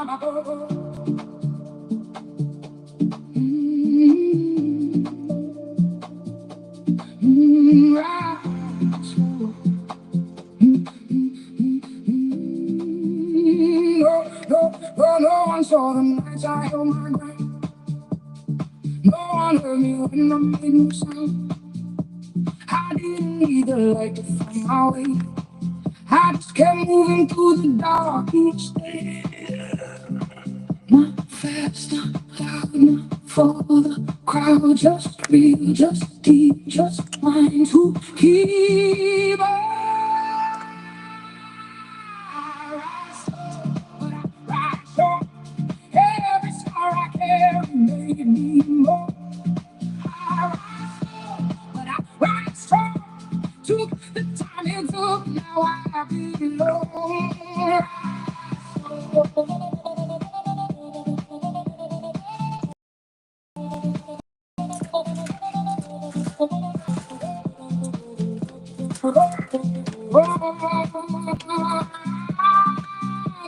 No one saw the nights I held my ground. No one heard me when I made no sound. I didn't need the light to find my way. I just kept moving through the dark each day. Not fast, not loud, not for the crowd. Just real, just deep, just mine to keep. I rise slow, but I rise strong. Every scar I carry made me more. I rise slow, but I rise strong. Took the time it took, now I belong.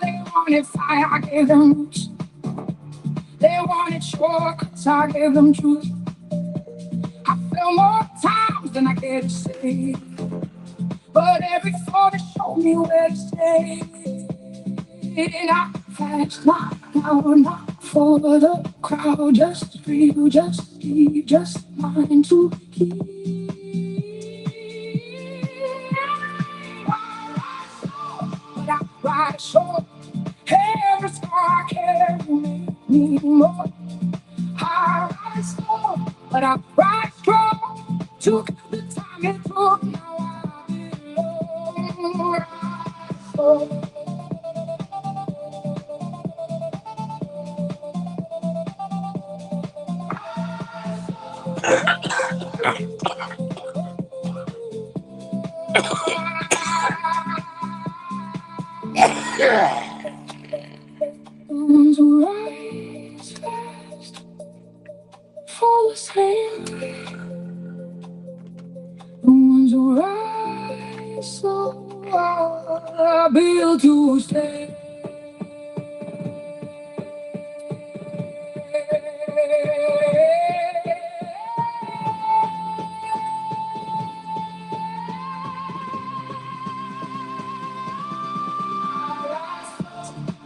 They wanted fire, I gave them roots. They wanted shortcuts, I gave them truth. I fell more times than I cared to say, but every fall they showed me where to stay. Not fast, not loud, not for the crowd. Just real, just deep, just mine to keep. But I ride short. Every scar I carry made me more. I ride slow, but I ride strong. Took the time it took, now I belong. Ride slow. The ones who rise fast fall asleep. The ones who rise slow are built to stay.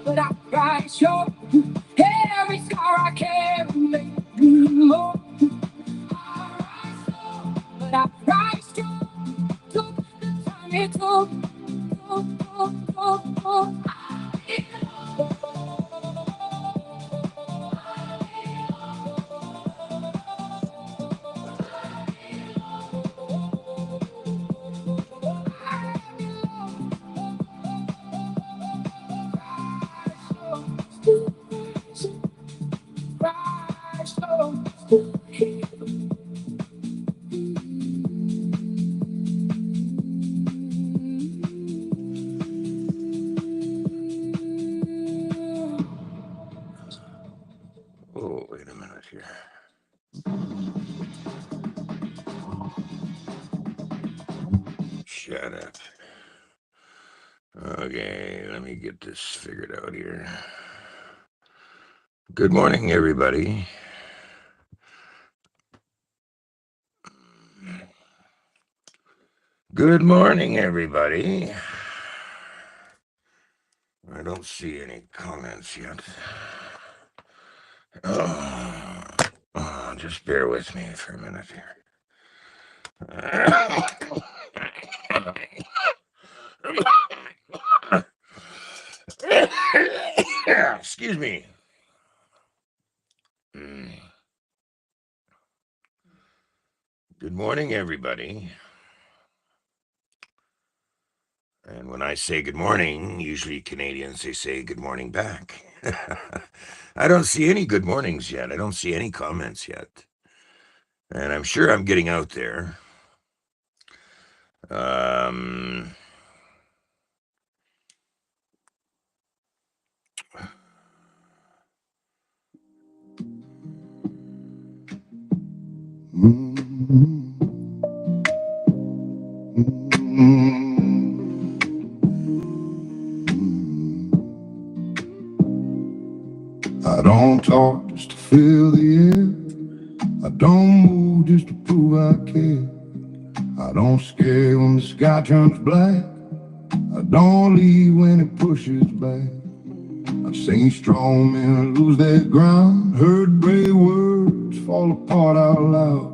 But I rise short. Every scar I carry made me more. I rise slow, but I rise strong. Took the time it took. Rise slow, still here. Oh, wait a minute here. Shut up. Okay, let me get this figured out here. Good morning, everybody. Good morning, everybody. I don't see any comments yet. Just bear with me for a minute here. Excuse me. Good morning, everybody. And when I say good morning, usually Canadians, they say good morning back. I don't see any good mornings yet. I don't see any comments yet. And I'm sure I'm getting out there. don't talk just to fill the air. I don't move just to prove I care. I don't scare when the sky turns black. I don't leave when it pushes back. I've seen strong men lose their ground, heard brave words fall apart out loud.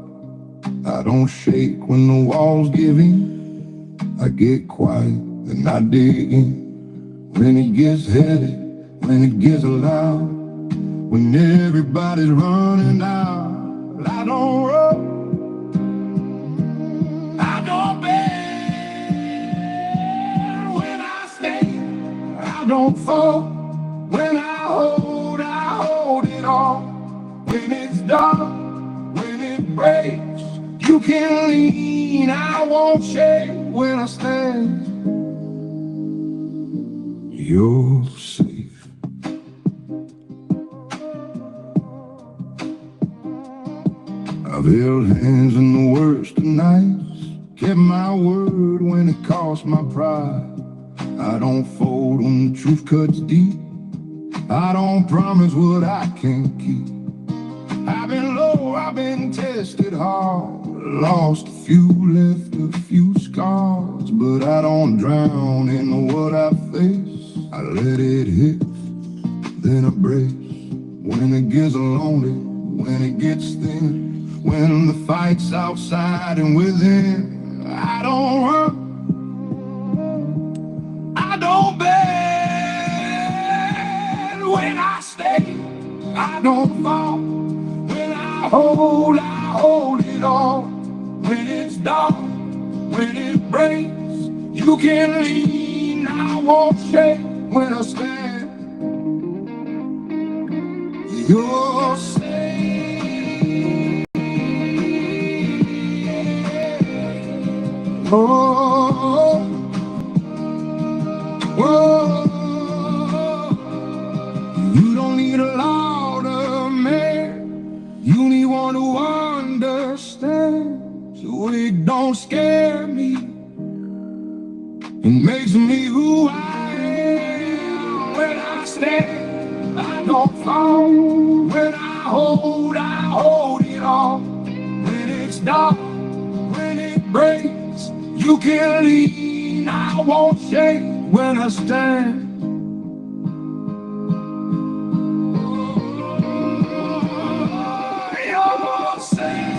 I don't shake when the walls give in. I get quiet and I dig in. When it gets heavy, when it gets loud, when everybody's running out, I don't run, I don't bend. When I stay, I don't fall. When I hold it all. When it's dark, when it breaks, you can lean, I won't shake. When I stand, you're safe. I've held hands in the worst of nights, kept my word when it cost my pride. I don't fold when the truth cuts deep. I don't promise what I can't keep. I've been low, I've been tested hard, lost a few, left a few scars, but I don't drown in what I face. I let it hit, then I brace. When it gets lonely, when it gets thin, when the fight's outside and within, I don't run, I don't bend. When I stay, I don't fall. When I hold it all. When it's dark, when it breaks, you can lean, I won't shake. When I stand, you're safe. Oh, oh, you don't need a louder man, you need one who understands. So it don't scare me, it makes me who I am. When I stand, I don't fall. When I hold it all. When it's dark, when it breaks, you can lean, I won't shake. When I stand, you're safe.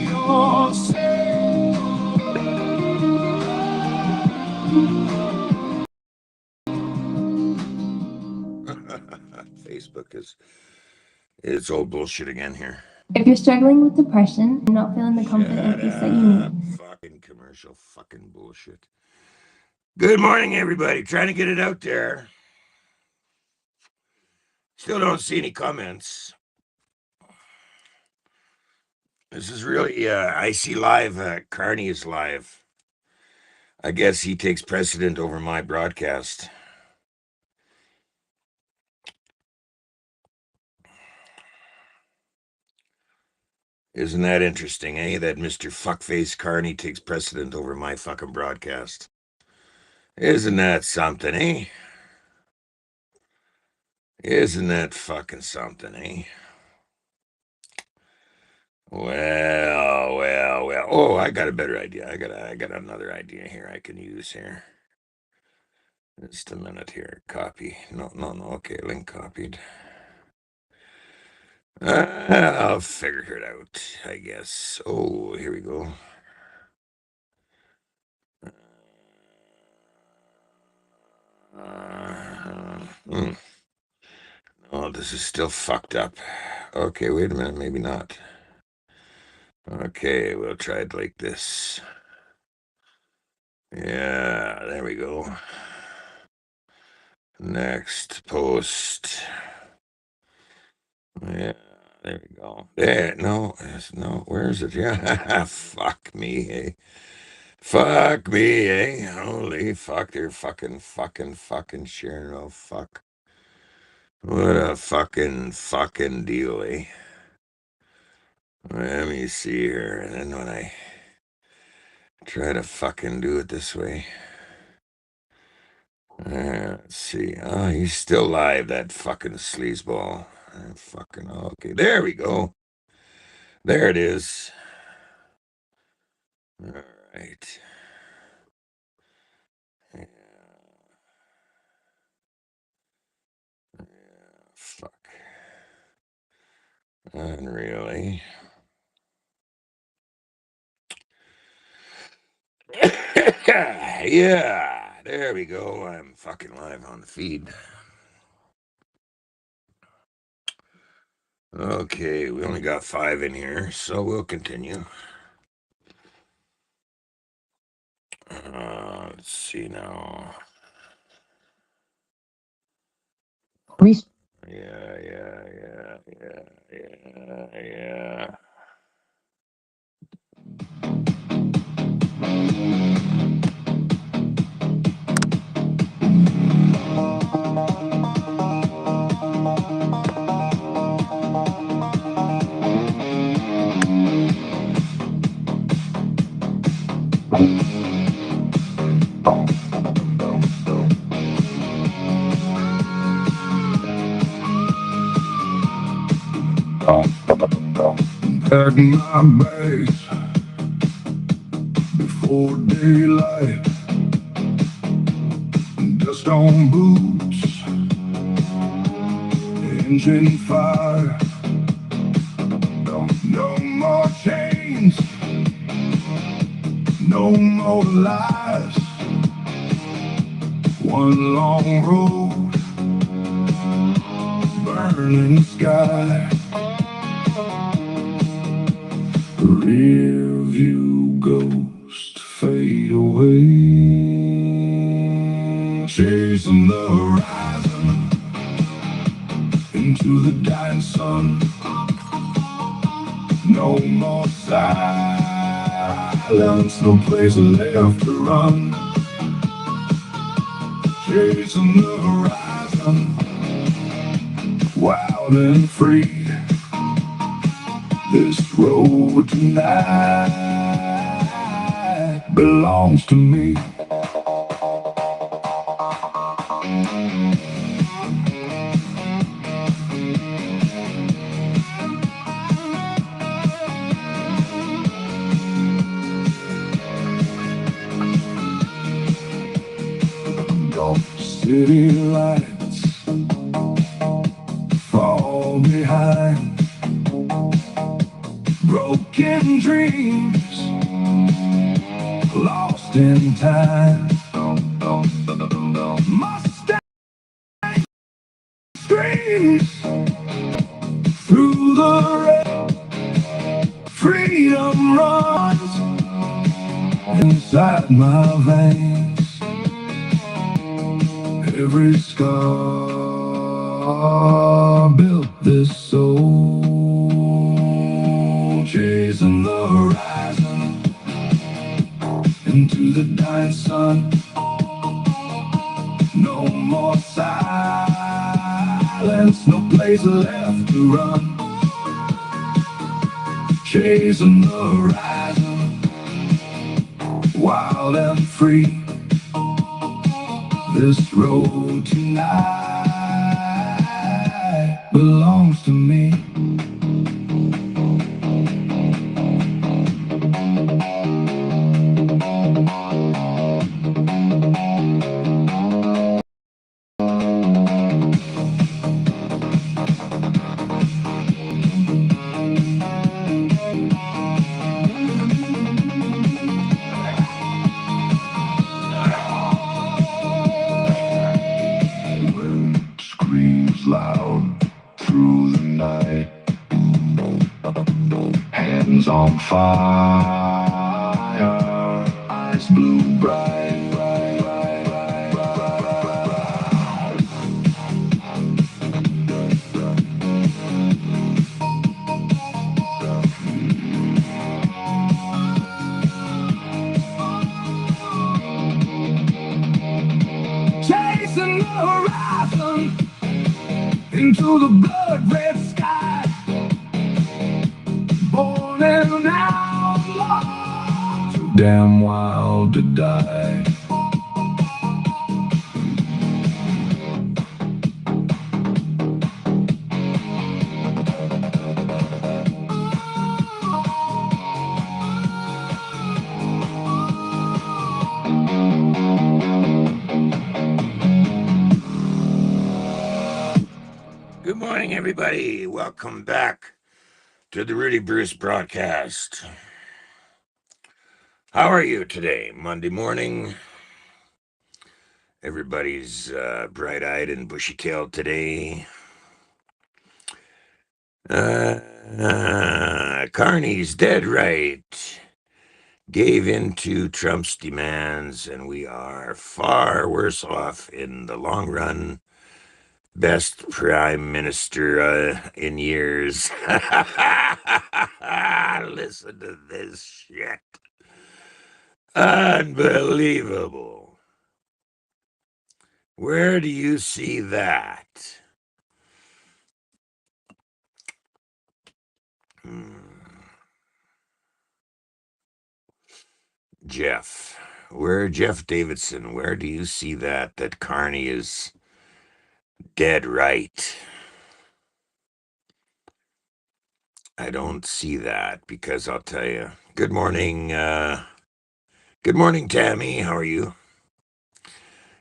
You're safe. Facebook is it's old bullshit again here. If you're struggling with depression and not feeling the comfort and peace that you need, Fucking commercial, fucking bullshit. Good morning, everybody. Trying to get it out there. Still don't see any comments. This is really, I see live. Carney is live. I guess he takes precedent over my broadcast. Isn't that interesting, eh? That Mr. Fuckface Carney takes precedent over my fucking broadcast. Isn't that something, eh? Isn't that fucking something, eh? Well. Oh, I got a better idea. I got another idea here I can use here. Just a minute here. Copy. No. Okay, link copied. I'll figure it out, I guess. Oh, here we go. Oh, this is still fucked up. Okay, wait a minute. Maybe not. Okay, we'll try it like this. Yeah, there we go. Next post. Yeah, there we go. There, no, where is it? Yeah, fuck me, eh? Fuck me, eh? Holy fuck, they're fucking sharing. Oh, fuck. What a fucking deal, eh? Let me see here. And then when I try to fucking do it this way. Let's see. Oh, he's still alive, that fucking sleazeball. Fucking okay. There we go. There it is. All right. Yeah. Yeah. Fuck. Unreally. Yeah. There we go. I'm fucking live on the feed. Okay, we only got 5 in here, so we'll continue. Let's see now. Yeah. Packing my bags before daylight, dust on boots, engine fire. No more chains, no more lies. One long road, burning sky. Rear view ghost fade away, chasing the horizon into the dying sun. No more silence, no place left to run. Chasing the horizon, wild and free. This road tonight belongs to me. City lights fall behind, broken dreams lost in time. Mustang screams through the rain, freedom runs inside my veins. Every scar built this soul, chasing the horizon into the dying sun. No more silence, no place left to run. Chasing the horizon, wild and free. This road tonight belongs to me. Loud through the night, hands on fire, eyes blue bright. Chasing the horizon into the blood-red sky, born an outlaw, too damn wild to die. morning, everybody. Welcome back to the Rudy Bruce broadcast. How are you today? Monday morning. Everybody's bright-eyed and bushy-tailed today. Carney's dead right. Gave in to Trump's demands, and we are far worse off in the long run. Best prime minister in years. Listen to this shit. Unbelievable. Where do you see that? Jeff Davidson, where do you see that Carney is dead right? I don't see that because I'll tell you. Good morning, Tammy. How are you?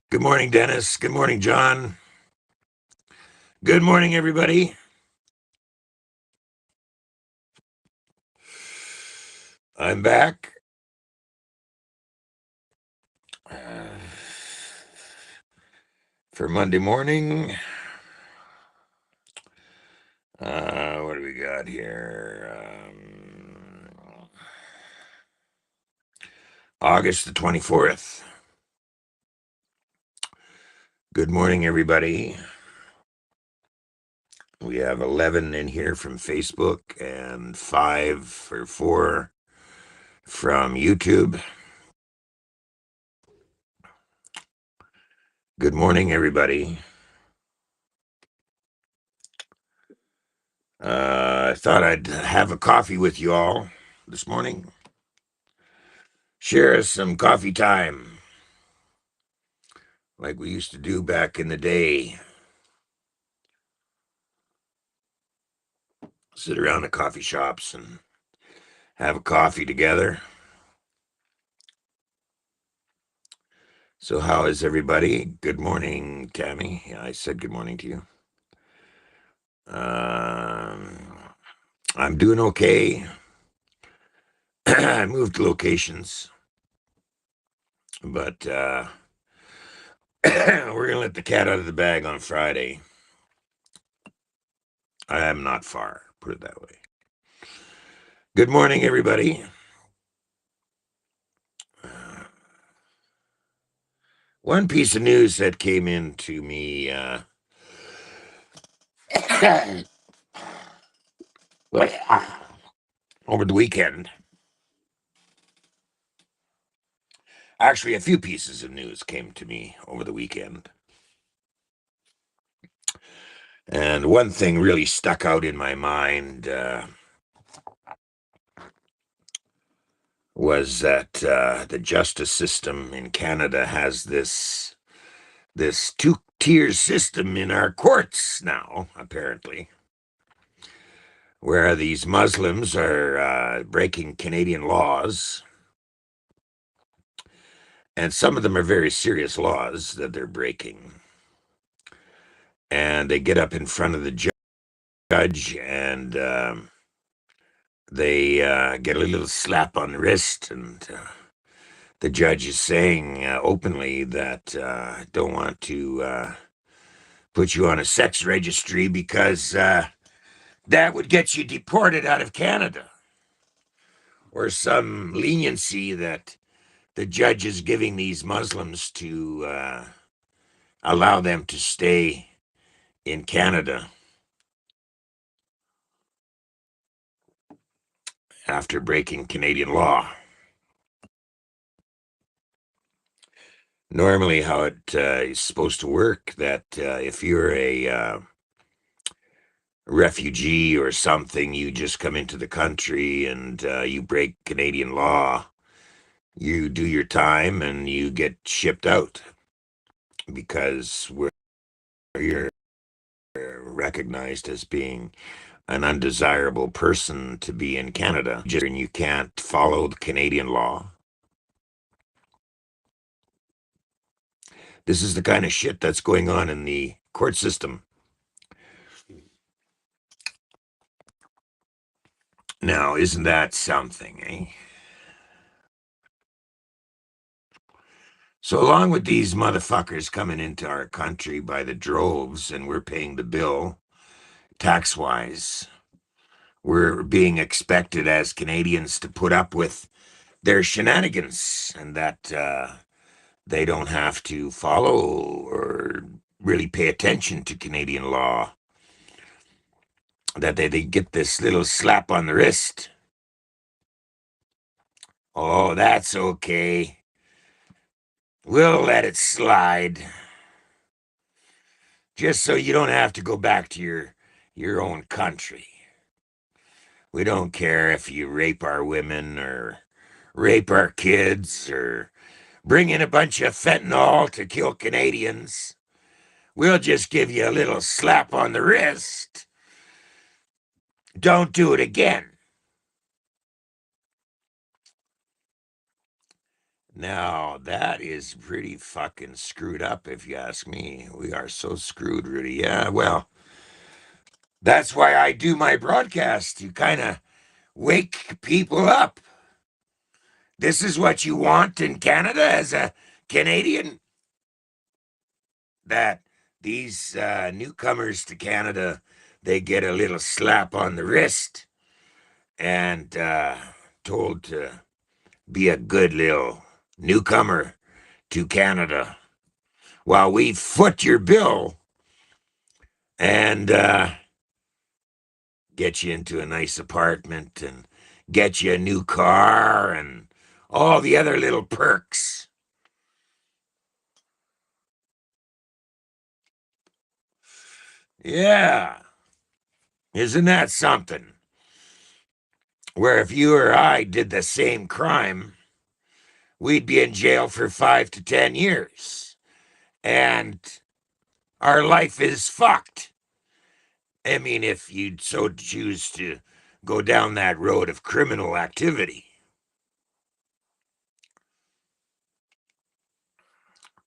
Good morning, Dennis. Good morning, John. Good morning, everybody. I'm back. For Monday morning. What do we got here? August the 24th. Good morning, everybody. We have 11 in here from Facebook and 5 or 4 from YouTube. Good morning, everybody. I thought I'd have a coffee with you all this morning. Share some coffee time like we used to do back in the day. Sit around the coffee shops and have a coffee together. So how is everybody? Good morning, Tammy. Yeah, I said good morning to you. I'm doing okay. I moved locations, but we're gonna let the cat out of the bag on Friday. I am not far, put it that way. Good morning, everybody. One piece of news that came in to me over the weekend. Actually, a few pieces of news came to me over the weekend. And one thing really stuck out in my mind was that the justice system in Canada has this two-tier system in our courts now, apparently, where these Muslims are breaking Canadian laws. And some of them are very serious laws that they're breaking. And they get up in front of the judge and they get a little slap on the wrist. And the judge is saying openly that don't want to put you on a sex registry because that would get you deported out of Canada. Or some leniency that the judge is giving these Muslims to allow them to stay in Canada after breaking Canadian law. Normally, how it is supposed to work, that if you're a refugee or something, you just come into the country and you break Canadian law, you do your time and you get shipped out because you're recognized as being an undesirable person to be in Canada, and you can't follow the Canadian law. This is the kind of shit that's going on in the court system. Now, isn't that something, eh? So along with these motherfuckers coming into our country by the droves and we're paying the bill tax-wise, we're being expected as Canadians to put up with their shenanigans and that they don't have to follow or really pay attention to Canadian law, that they get this little slap on the wrist. Oh, that's okay. We'll let it slide. Just so you don't have to go back to your own country. We don't care if you rape our women or rape our kids or bring in a bunch of fentanyl to kill Canadians. We'll just give you a little slap on the wrist. Don't do it again. Now, that is pretty fucking screwed up, if you ask me. We are so screwed, Rudy. Yeah, well, that's why I do my broadcast, to kind of wake people up. This is what you want in Canada as a Canadian? That these newcomers to Canada, they get a little slap on the wrist and told to be a good little newcomer to Canada while we foot your bill and get you into a nice apartment and get you a new car and all the other little perks. Yeah. Isn't that something? Where if you or I did the same crime, we'd be in jail for 5 to 10 years. And our life is fucked. I mean, if you'd so choose to go down that road of criminal activity.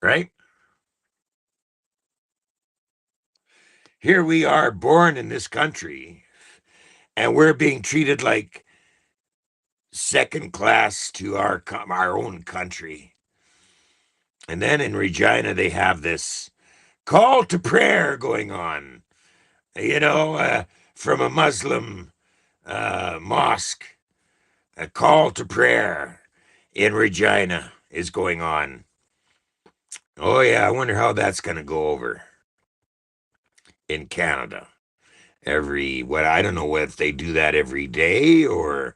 Right? Here we are, born in this country, and we're being treated like second class to our own country. And then in Regina, they have this call to prayer going on, from a Muslim mosque. A call to prayer in Regina is going on. Oh, yeah, I wonder how that's going to go over in Canada. I don't know if they do that every day or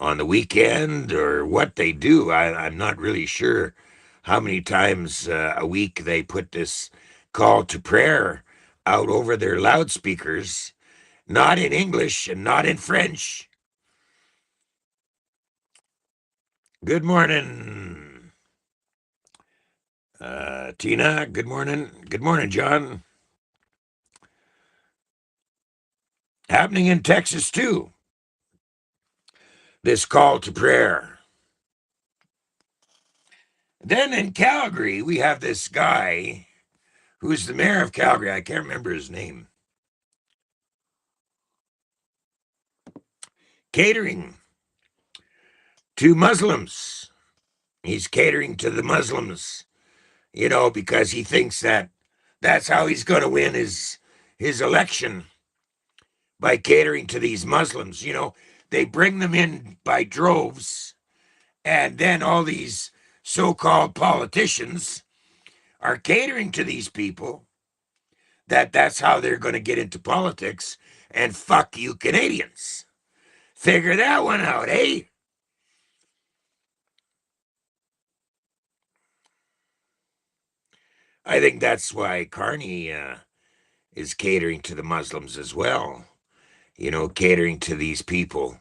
on the weekend or what they do. I'm not really sure how many times a week they put this call to prayer out over their loudspeakers, not in English and not in French. Good morning, Tina. Good morning. Good morning, John. Happening in Texas, too. This call to prayer. Then in Calgary, we have this guy who's the mayor of Calgary. I can't remember his name. Catering to Muslims. He's catering to the Muslims, because he thinks that that's how he's going to win his election, by catering to these Muslims. They bring them in by droves, and then all these so-called politicians are catering to these people, that's how they're going to get into politics and fuck you Canadians. Figure that one out, eh? I think that's why Carney is catering to the Muslims as well, catering to these people.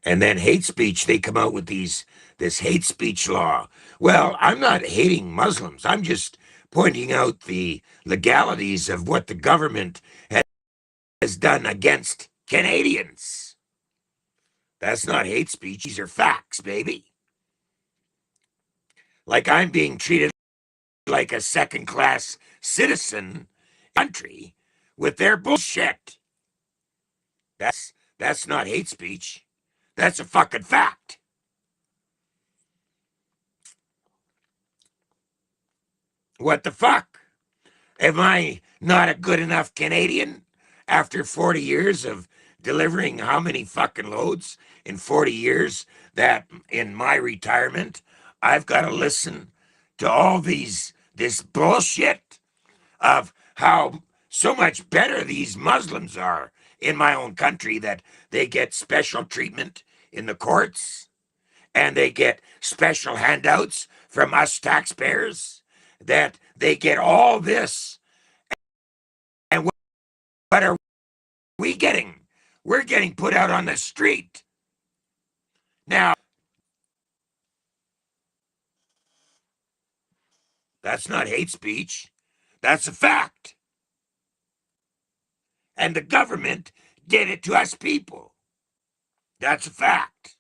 And then hate speech, they come out with this hate speech law. Well, I'm not hating Muslims. I'm just pointing out the legalities of what the government has done against Canadians. That's not hate speech. These are facts, baby. Like I'm being treated like a second-class citizen country with their bullshit. That's not hate speech. That's a fucking fact. What the fuck? Am I not a good enough Canadian after 40 years of delivering how many fucking loads in 40 years that in my retirement I've got to listen to all this bullshit of how so much better these Muslims are in my own country, that they get special treatment in the courts and they get special handouts from us taxpayers, that they get all this. And what are we getting? We're getting put out on the street. Now, that's not hate speech. That's a fact. And the government did it to us people. That's a fact.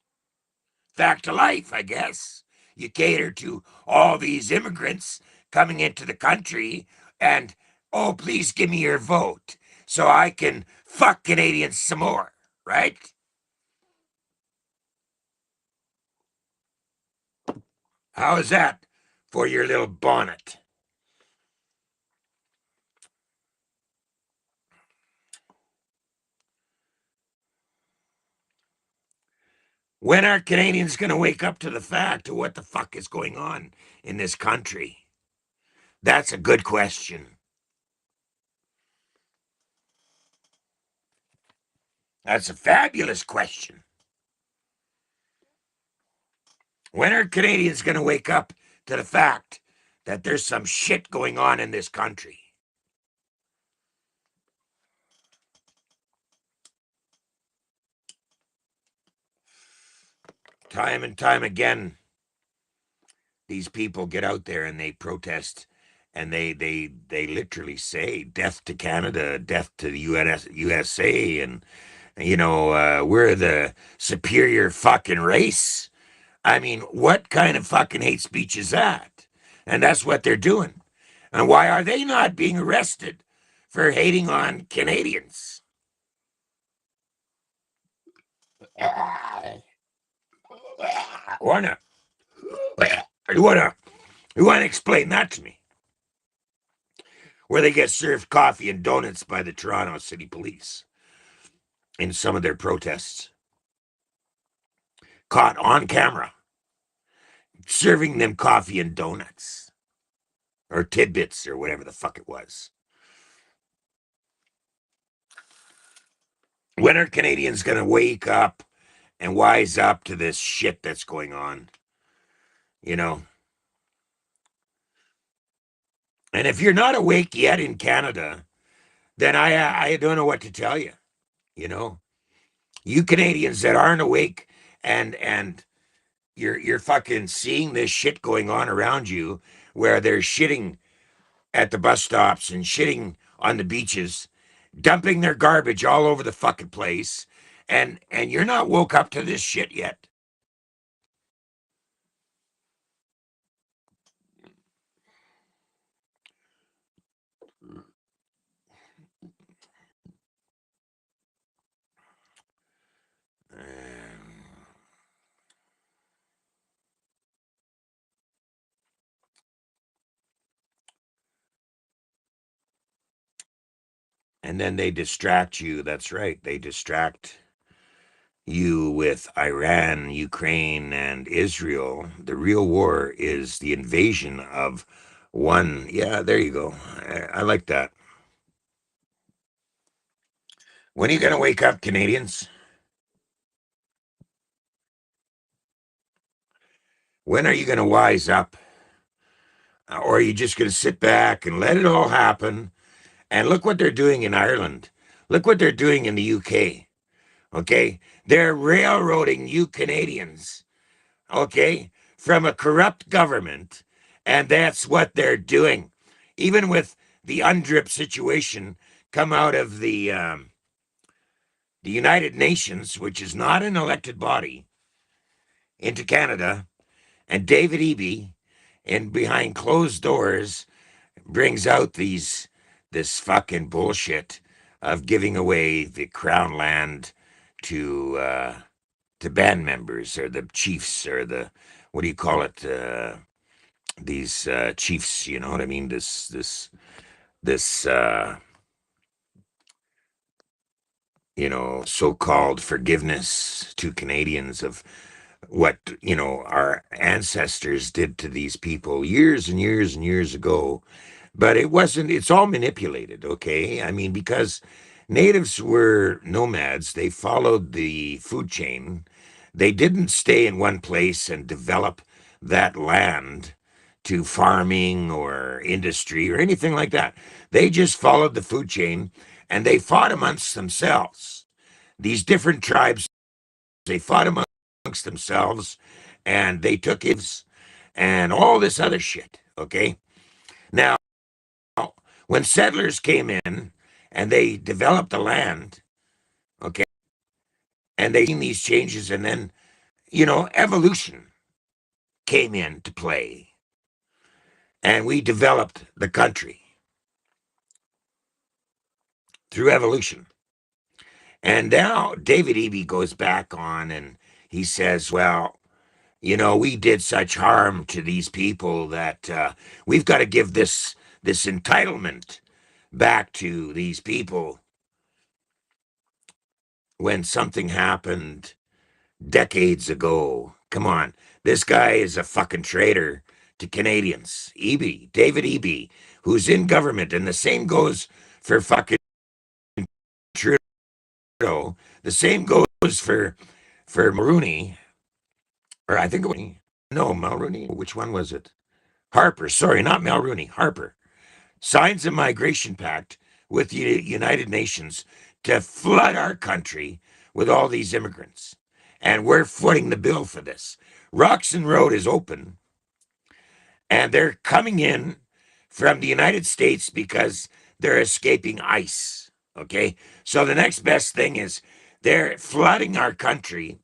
Fact of life, I guess. You cater to all these immigrants coming into the country and, oh, please give me your vote so I can fuck Canadians some more, right? How is that for your little bonnet? When are Canadians going to wake up to the fact of what the fuck is going on in this country? That's a good question. That's a fabulous question. When are Canadians going to wake up to the fact that there's some shit going on in this country? Time and time again, these people get out there and they protest, and they literally say death to Canada, death to the USA, and we're the superior fucking race. I mean, what kind of fucking hate speech is that? And that's what they're doing. And why are they not being arrested for hating on Canadians? Wanna, you wanna explain that to me? Where they get served coffee and donuts by the Toronto City Police in some of their protests, caught on camera, serving them coffee and donuts or tidbits or whatever the fuck it was. When are Canadians gonna wake up and wise up to this shit that's going on? You know? And if you're not awake yet in Canada, then I don't know what to tell you. You know, you Canadians that aren't awake and you're fucking seeing this shit going on around you, where they're shitting at the bus stops and shitting on the beaches, dumping their garbage all over the fucking place, and you're not woke up to this shit yet. And then they distract you. That's right. They distract you with Iran, Ukraine, and Israel. The real war is the invasion of one. Yeah, there you go. I like that. When are you going to wake up, Canadians? When are you going to wise up? Or are you just going to sit back and let it all happen? And look what they're doing in Ireland. Look what they're doing in the UK. Okay? They're railroading you Canadians, okay, from a corrupt government. And that's what they're doing. Even with the UNDRIP situation come out of the United Nations, which is not an elected body, into Canada, and David Eby, and behind closed doors, brings out this fucking bullshit of giving away the crown land to band members or the chiefs or the what do you call it? These chiefs, you know what I mean? This so-called forgiveness to Canadians of what our ancestors did to these people years and years and years ago. But it's all manipulated, okay? I mean, because natives were nomads, they followed the food chain. They didn't stay in one place and develop that land to farming or industry or anything like that. They just followed the food chain and they fought amongst themselves. These different tribes, they fought amongst themselves and they took it and all this other shit, okay? Now, when settlers came in and they developed the land, okay, and they seen these changes, and then evolution came into play, and we developed the country through evolution. And now David Eby goes back on and he says, well, we did such harm to these people that we've got to give this entitlement back to these people when something happened decades ago. Come on. This guy is a fucking traitor to Canadians. David Eby, who's in government, and the same goes for fucking Trudeau. The same goes for Mulroney, or I think it was, no, Mulroney. Which one was it? Harper. Sorry, not Mulroney. Harper signs a migration pact with the United Nations to flood our country with all these immigrants. And we're footing the bill for this. Roxon Road is open, and they're coming in from the United States because they're escaping ICE. Okay? So the next best thing is they're flooding our country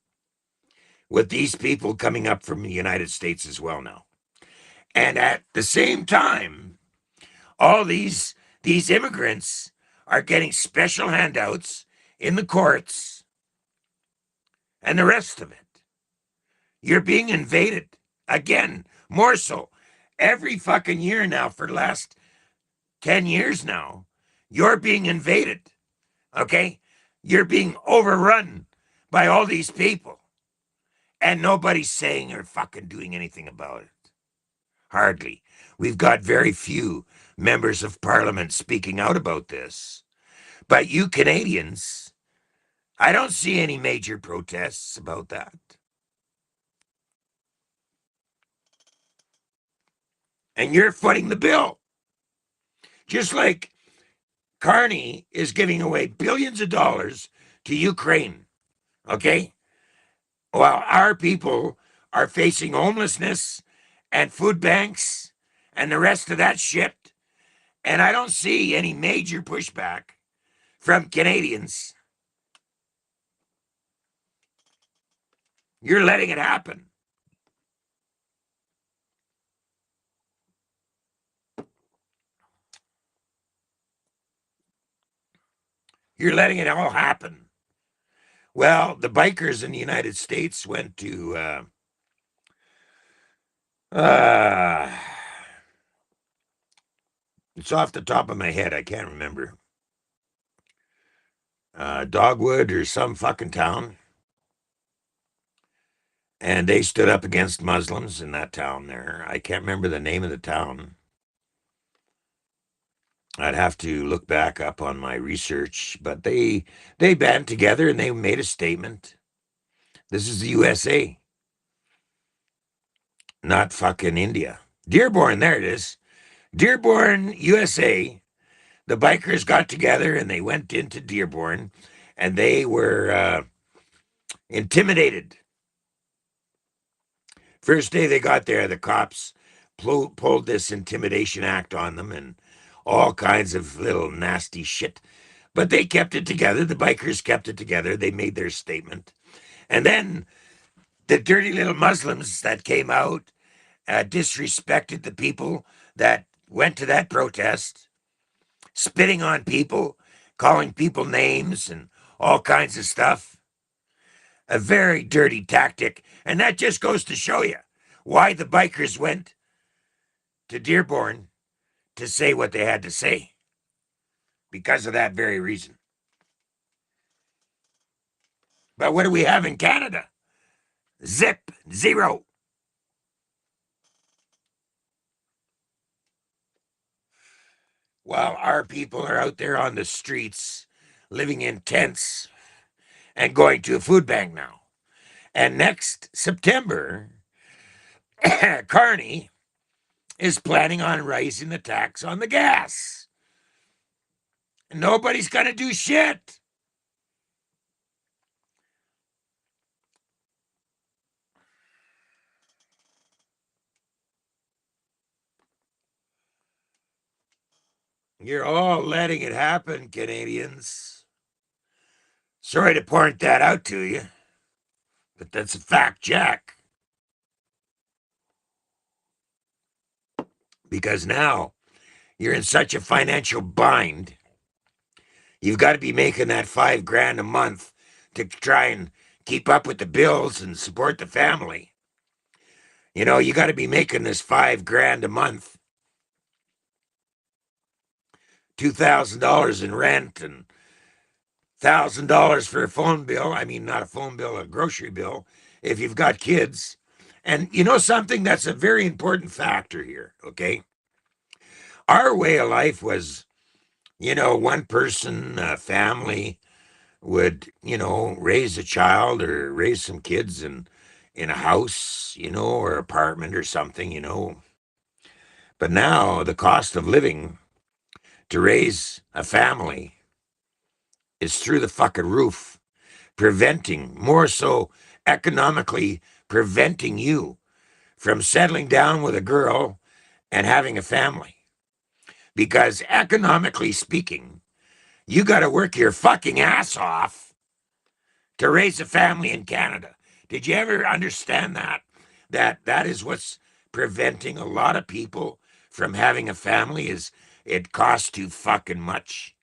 with these people coming up from the United States as well now. And at the same time, all these immigrants are getting special handouts in the courts and the rest of it. You're being invaded again, more so every fucking year now for the last 10 years now. You're being invaded, okay? You're being overrun by all these people, and nobody's saying or fucking doing anything about it. Hardly. We've got very few members of parliament speaking out about this. But you Canadians, I don't see any major protests about that. And you're footing the bill. Just like Carney is giving away billions of dollars to Ukraine, okay? While our people are facing homelessness and food banks and the rest of that shit. And I don't see any major pushback from Canadians. You're letting it happen. You're letting it all happen. Well, the bikers in the United States went to it's off the top of my head. I can't remember. Dogwood or some fucking town. And they stood up against Muslims in that town there. I can't remember the name of the town. I'd have to look back up on my research, but they band together and they made a statement. This is the USA, not fucking India. Dearborn, there it is. Dearborn, USA. The bikers got together and they went into Dearborn and they were intimidated. First day they got there, the cops pulled this intimidation act on them and all kinds of little nasty shit. But they kept it together. The bikers kept it together. They made their statement. And then the dirty little Muslims that came out disrespected the people that went to that protest, spitting on people, calling people names and all kinds of stuff. A very dirty tactic. And that just goes to show you why the bikers went to Dearborn to say what they had to say. Because of that very reason. But what do we have in Canada? Zip, zero. While our people are out there on the streets, living in tents and going to a food bank now. And next September, Carney is planning on raising the tax on the gas. Nobody's going to do shit. You're all letting it happen, Canadians. Sorry to point that out to you, but that's a fact, Jack. Because now you're in such a financial bind. You've got to be making that $5,000 a month to try and keep up with the bills and support the family. You know, you got to be making this $5,000 a month, $2,000 in rent and $1,000 for a phone bill. I mean, not a phone bill, a grocery bill, if you've got kids. And you know something that's a very important factor here, okay? Our way of life was, one person, family would, raise a child or raise some kids in a house, or apartment or something. But now the cost of living to raise a family is through the fucking roof, preventing, more so economically preventing you from settling down with a girl and having a family. Because economically speaking, you got to work your fucking ass off to raise a family in Canada. Did you ever understand that? That is what's preventing a lot of people from having a family, is it costs too fucking much.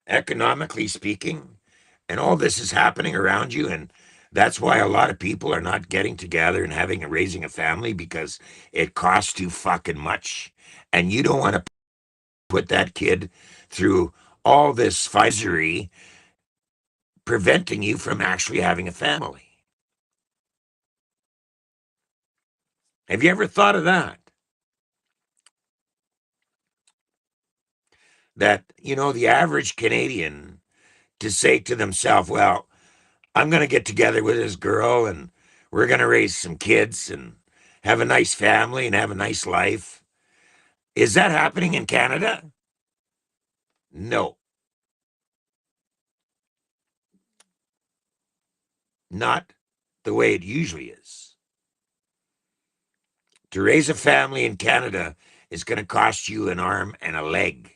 Economically speaking, and all this is happening around you, and that's why a lot of people are not getting together and raising a family, because it costs too fucking much, and you don't want to put that kid through all this fisery preventing you from actually having a family. Have you ever thought of that? That, the average Canadian to say to themselves, well, I'm going to get together with this girl and we're going to raise some kids and have a nice family and have a nice life. Is that happening in Canada? No. Not the way it usually is. To raise a family in Canada is going to cost you an arm and a leg,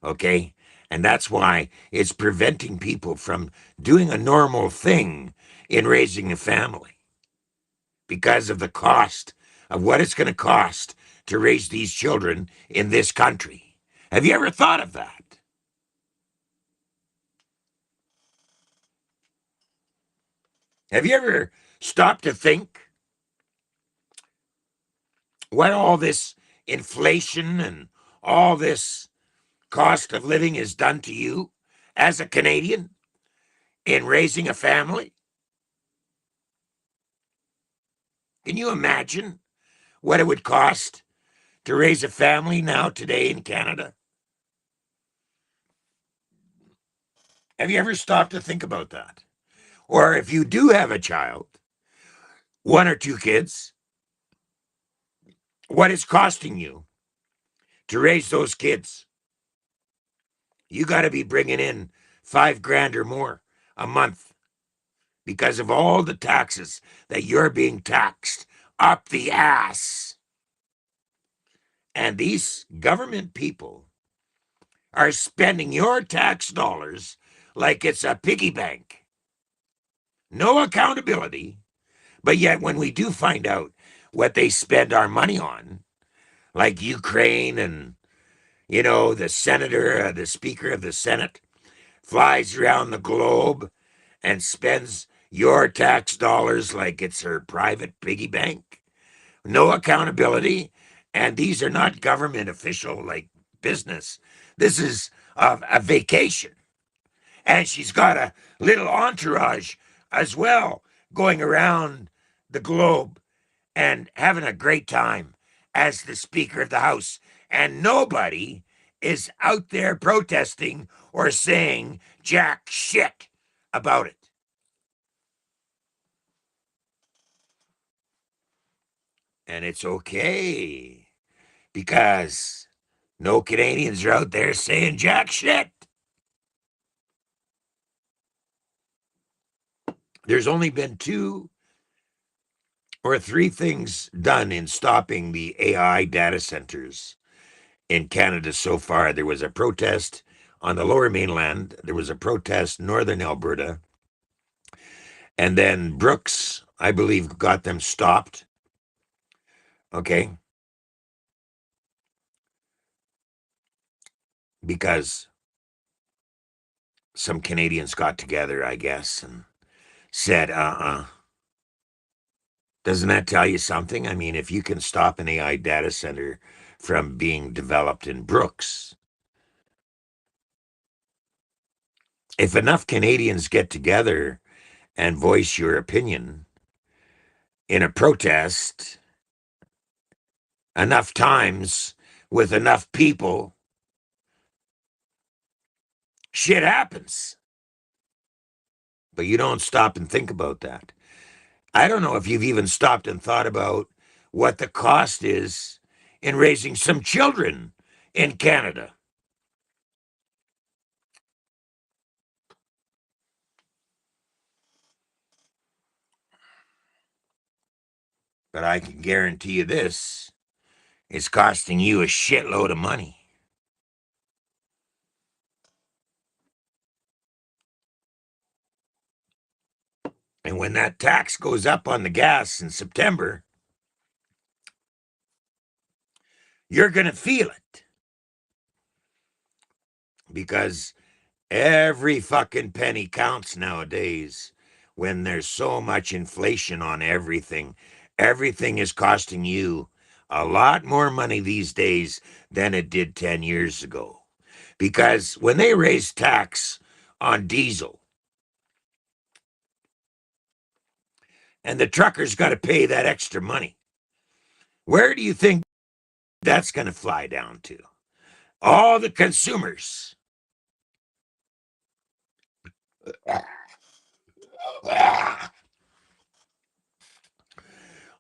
okay? And that's why it's preventing people from doing a normal thing in raising a family, because of the cost of what it's going to cost to raise these children in this country. Have you ever thought of that? Have you ever stopped to think what all this inflation and all this cost of living has done to you as a Canadian in raising a family? Can you imagine what it would cost to raise a family now today in Canada? Have you ever stopped to think about that? Or if you do have a child, one or two kids, what it's costing you to raise those kids? You got to be bringing in $5,000 or more a month because of all the taxes that you're being taxed up the ass. And these government people are spending your tax dollars like it's a piggy bank. No accountability. But yet, when we do find out what they spend our money on, like Ukraine and, the senator, the speaker of the Senate, flies around the globe and spends your tax dollars like it's her private piggy bank. No accountability. And these are not government official like business. This is a vacation. And she's got a little entourage as well going around the globe and having a great time as the Speaker of the House. And nobody is out there protesting or saying jack shit about it. And it's okay because no Canadians are out there saying jack shit. There's only been 2 or 3 things done in stopping the AI data centers in Canada so far. There was a protest on the lower mainland, there was a protest in northern Alberta, and then Brooks, I believe, got them stopped. Okay. Because some Canadians got together, I guess, and said, Doesn't that tell you something? I mean, if you can stop an AI data center from being developed in Brooks, if enough Canadians get together and voice your opinion in a protest enough times with enough people, shit happens. But you don't stop and think about that. I don't know if you've even stopped and thought about what the cost is in raising some children in Canada. But I can guarantee you this, it's costing you a shitload of money. And when that tax goes up on the gas in September, you're going to feel it. Because every fucking penny counts nowadays when there's so much inflation on everything. Everything is costing you a lot more money these days than it did 10 years ago. Because when they raise tax on diesel and the truckers got to pay that extra money, where do you think that's going to fly down to? All the consumers.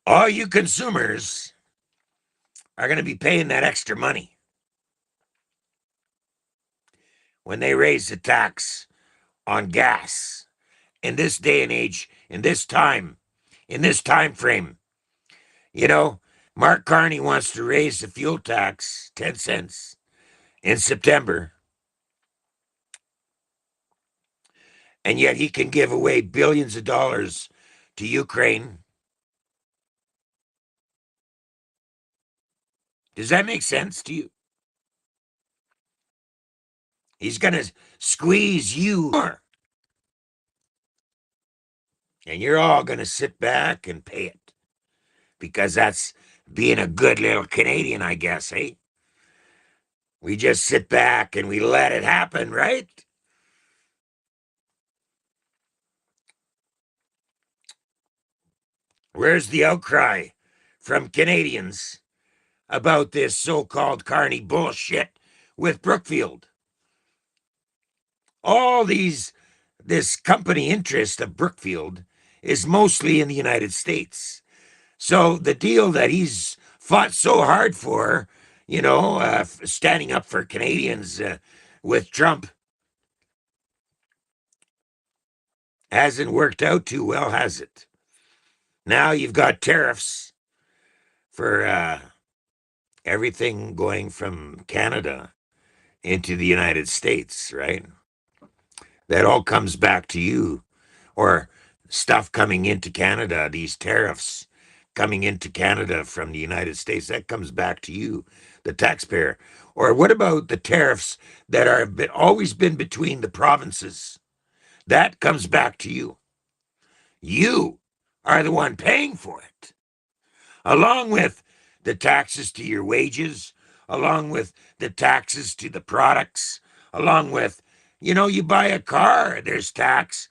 All you consumers are going to be paying that extra money when they raise the tax on gas in this day and age, in this time frame. You know, Mark Carney wants to raise the fuel tax 10 cents in September, and yet he can give away billions of dollars to Ukraine. Does that make sense to you? He's going to squeeze you more, and you're all going to sit back and pay it because that's being a good little Canadian, I guess, eh? We just sit back and we let it happen, right? Where's the outcry from Canadians about this so-called Carney bullshit with Brookfield? This company interest of Brookfield is mostly in the United States. So the deal that he's fought so hard for, standing up for Canadians with Trump, hasn't worked out too well, has it? Now you've got tariffs for everything going from Canada into the United States, right? That all comes back to you, or stuff coming into Canada, these tariffs coming into Canada from the United States, that comes back to you, the taxpayer. Or what about the tariffs that are always been between the provinces? That comes back to you. You are the one paying for it, along with the taxes to your wages, along with the taxes to the products, along with, you buy a car, there's tax,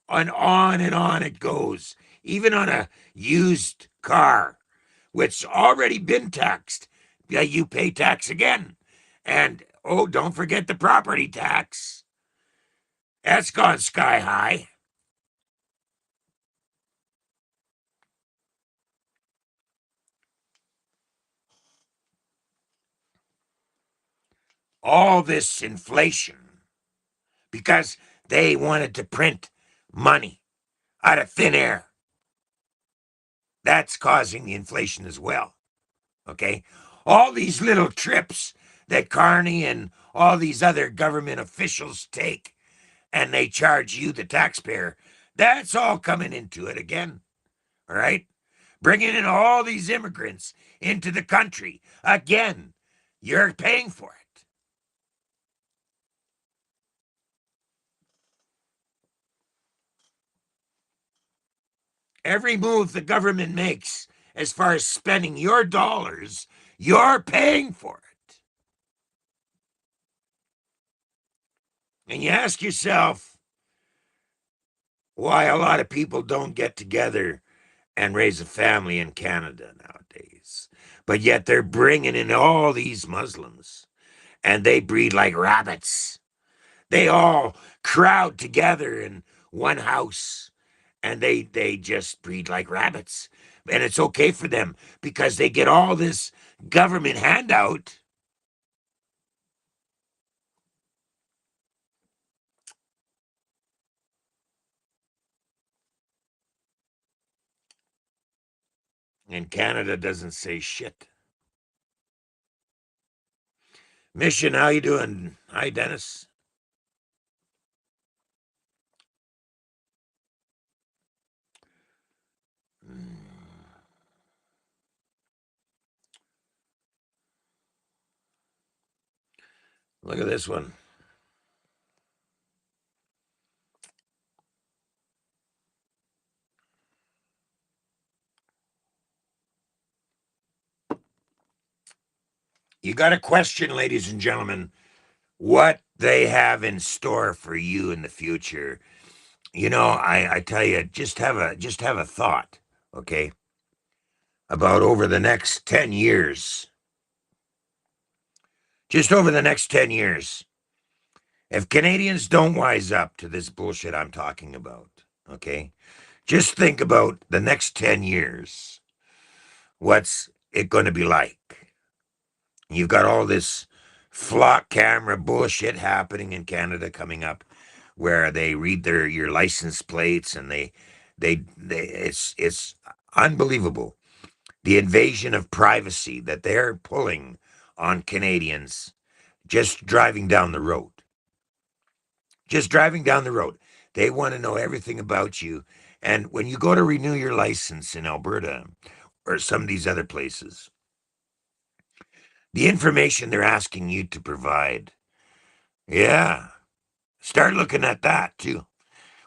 and on it goes. Even on a used car, which already been taxed, yeah, you pay tax again. And oh, don't forget the property tax. That's gone sky high. All this inflation because they wanted to print money out of thin air. That's causing the inflation as well. Okay? All these little trips that Carney and all these other government officials take, and they charge you, the taxpayer, that's all coming into it again. All right? Bringing in all these immigrants into the country. Again, you're paying for it. Every move the government makes as far as spending your dollars, you're paying for it. And you ask yourself why a lot of people don't get together and raise a family in Canada nowadays. But yet they're bringing in all these Muslims and they breed like rabbits. They all crowd together in one house and they just breed like rabbits. And it's okay for them because they get all this government handout. And Canada doesn't say shit. Mission, how you doing? Hi, Dennis. Look at this one. You got to question, ladies and gentlemen, what they have in store for you in the future. I tell you, just have a thought, okay, about over the next 10 years. Just over the next 10 years. If Canadians don't wise up to this bullshit I'm talking about, okay, just think about the next 10 years. What's it going to be like? You've got all this flock camera bullshit happening in Canada coming up where they read your license plates and it's unbelievable the invasion of privacy that they're pulling on Canadians just driving down the road. Just driving down the road. They want to know everything about you. And when you go to renew your license in Alberta or some of these other places, the information they're asking you to provide, yeah, start looking at that too.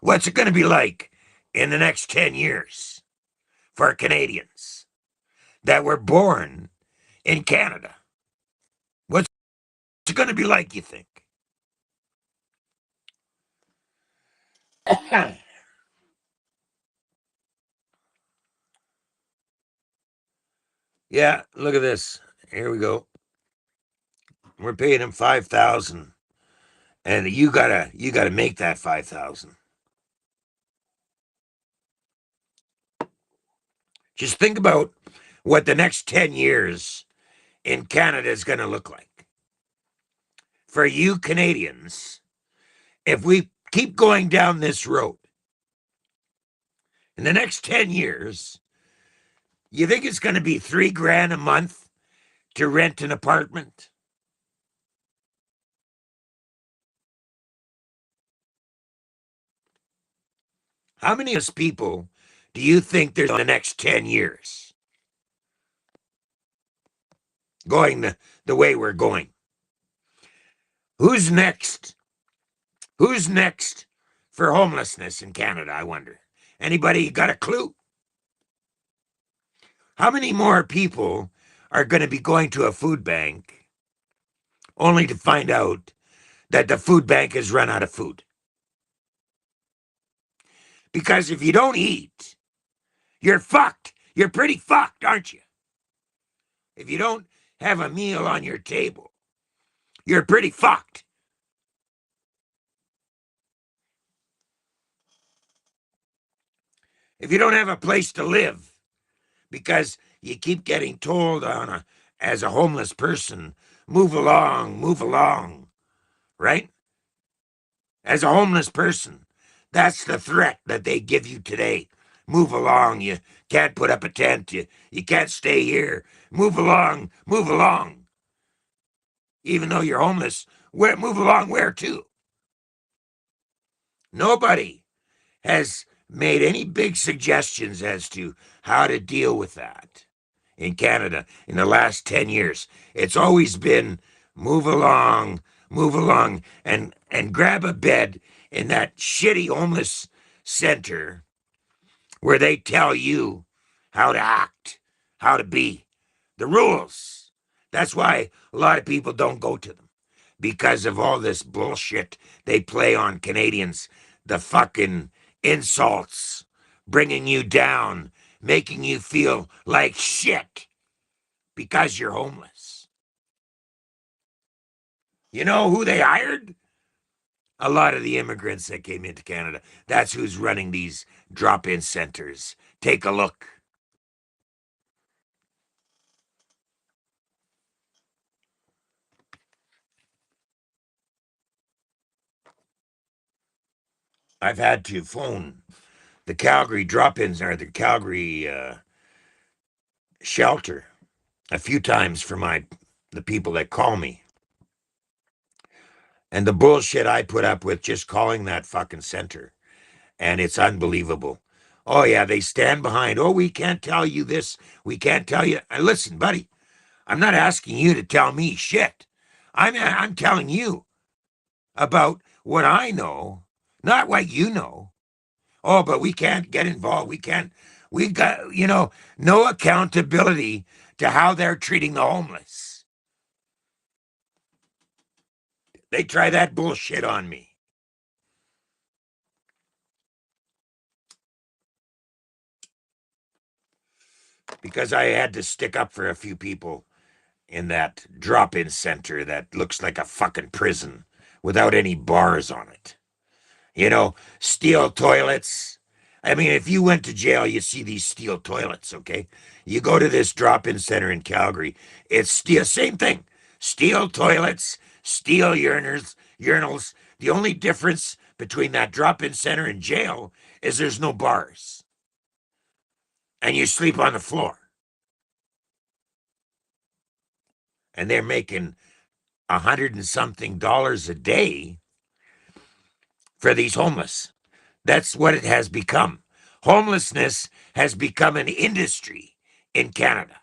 What's it going to be like in the next 10 years for Canadians that were born in Canada? What's it going to be like, you think? Yeah, look at this. Here we go. We're paying him 5,000, and you gotta make that 5,000. Just think about what the next 10 years in Canada is going to look like for you Canadians. If we keep going down this road in the next 10 years, you think it's going to be $3,000 a month to rent an apartment? How many of us people do you think there's in the next 10 years? going the way we're going. Who's next? Who's next for homelessness in Canada, I wonder? Anybody got a clue? How many more people are going to be going to a food bank only to find out that the food bank has run out of food? Because if you don't eat, you're fucked. You're pretty fucked, aren't you? If you don't have a meal on your table, you're pretty fucked. If you don't have a place to live, because you keep getting told as a homeless person, move along, right? As a homeless person, that's the threat that they give you today. Move along. You can't put up a tent. You can't stay here. Move along. Move along. Even though you're homeless, move along where to? Nobody has made any big suggestions as to how to deal with that in Canada in the last 10 years. It's always been move along, and grab a bed in that shitty homeless center where they tell you how to act, how to be, the rules. That's why a lot of people don't go to them, because of all this bullshit they play on Canadians, the fucking insults, bringing you down, making you feel like shit because you're homeless. You know who they hired? A lot of the immigrants that came into Canada. That's who's running these drop-in centers. Take a look. I've had to phone the Calgary drop-ins or the Calgary shelter a few times for the people that call me. And the bullshit I put up with just calling that fucking center. And it's unbelievable. Oh, yeah, they stand behind. Oh, we can't tell you this. We can't tell you. Listen, buddy, I'm not asking you to tell me shit. I'm telling you about what I know, not what you know. Oh, but we can't get involved. We've got, no accountability to how they're treating the homeless. They try that bullshit on me. Because I had to stick up for a few people in that drop-in center that looks like a fucking prison without any bars on it. Steel toilets. I mean, if you went to jail, you see these steel toilets, okay? You go to this drop-in center in Calgary, it's steel, same thing. Steel toilets, steel urinals. The only difference between that drop-in center and jail is there's no bars. And you sleep on the floor. And they're making $100 and something a day for these homeless. That's what it has become. Homelessness has become an industry in Canada.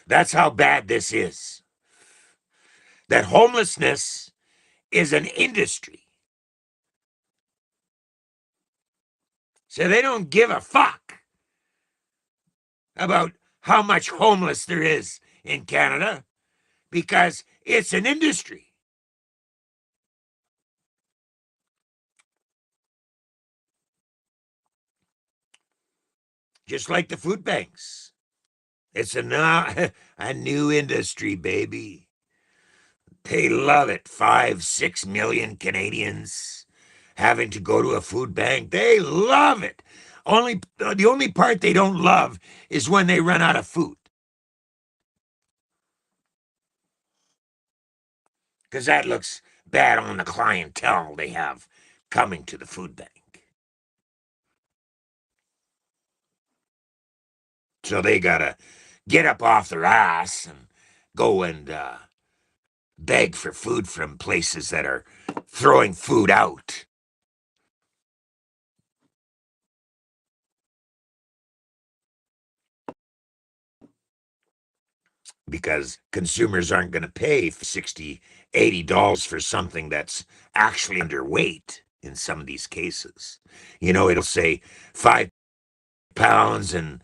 That's how bad this is. That homelessness is an industry. So they don't give a fuck about how much homeless there is in Canada because it's an industry. Just like the food banks. It's a new industry, baby. They love it. 5, 6 million Canadians having to go to a food bank. They love it. The only part they don't love is when they run out of food. Because that looks bad on the clientele they have coming to the food bank. So they gotta get up off their ass and go and beg for food from places that are throwing food out. because consumers aren't going to pay $60, $80 for something that's actually underweight in some of these cases. It'll say 5 pounds and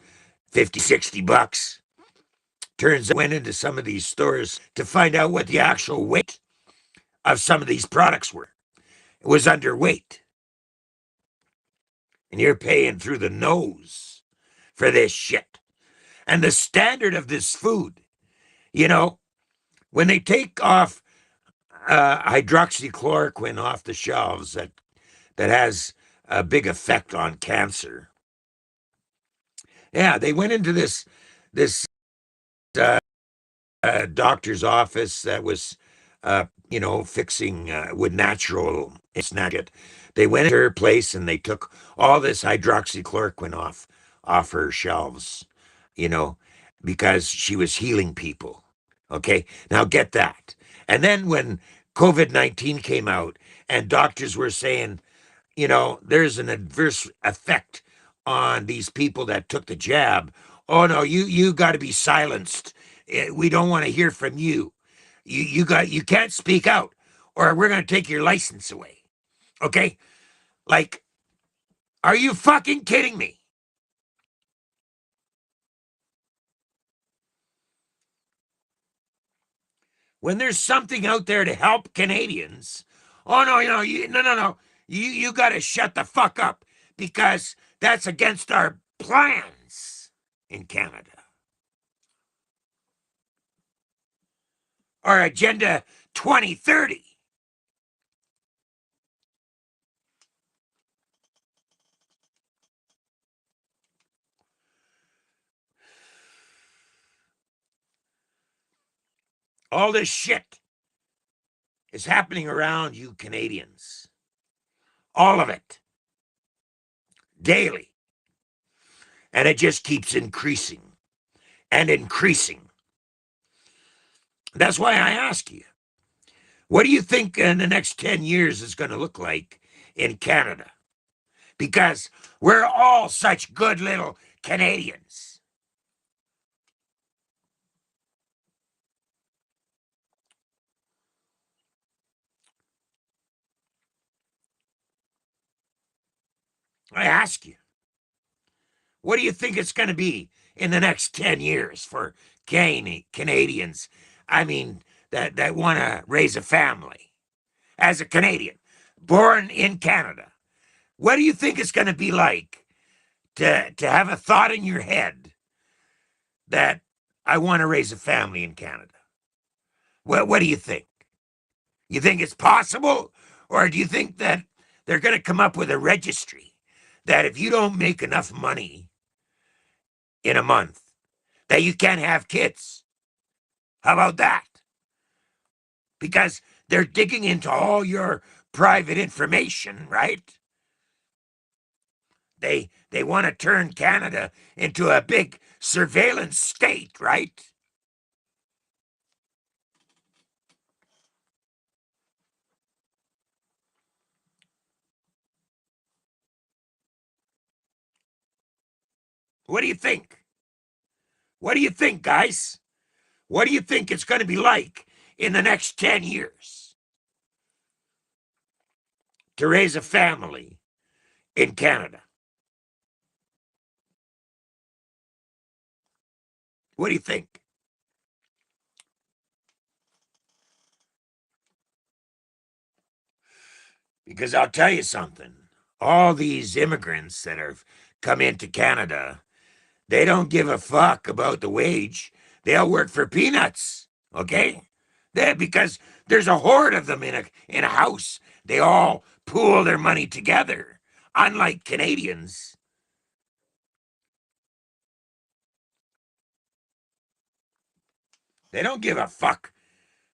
50, $60. Turns out I went into some of these stores to find out what the actual weight of some of these products were. It was underweight. And you're paying through the nose for this shit. And the standard of this food, when they take off hydroxychloroquine off the shelves that has a big effect on cancer. Yeah, they went into this uh, doctor's office that was fixing with natural. It's not it. They went into her place and they took all this hydroxychloroquine off her shelves, you know, because she was healing people. Okay, now get that. And then when COVID-19 came out and doctors were saying, there's an adverse effect on these people that took the jab. Oh no, you got to be silenced. We don't want to hear from you. You can't speak out, or we're going to take your license away. Okay, like, are you fucking kidding me? When there's something out there to help Canadians, oh no, no, you got to shut the fuck up because that's against our plans in Canada. Our Agenda 2030. All this shit is happening around you Canadians. All of it. Daily. And it just keeps increasing and increasing. That's why I ask you, what do you think in the next 10 years is going to look like in Canada? Because we're all such good little Canadians. I ask you, what do you think it's going to be in the next 10 years for Canadians? I mean, that want to raise a family as a Canadian, born in Canada. What do you think it's going to be like to have a thought in your head that I want to raise a family in Canada? What do you think? You think it's possible? Or do you think that they're going to come up with a registry that if you don't make enough money in a month, that you can't have kids? How about that? Because they're digging into all your private information, right? They want to turn Canada into a big surveillance state, right? What do you think? What do you think, guys? What do you think it's going to be like in the next 10 years to raise a family in Canada? What do you think? Because I'll tell you something. All these immigrants that have come into Canada, they don't give a fuck about the wage. They'll work for peanuts, okay? Because there's a horde of them in a house. They all pool their money together. Unlike Canadians, they don't give a fuck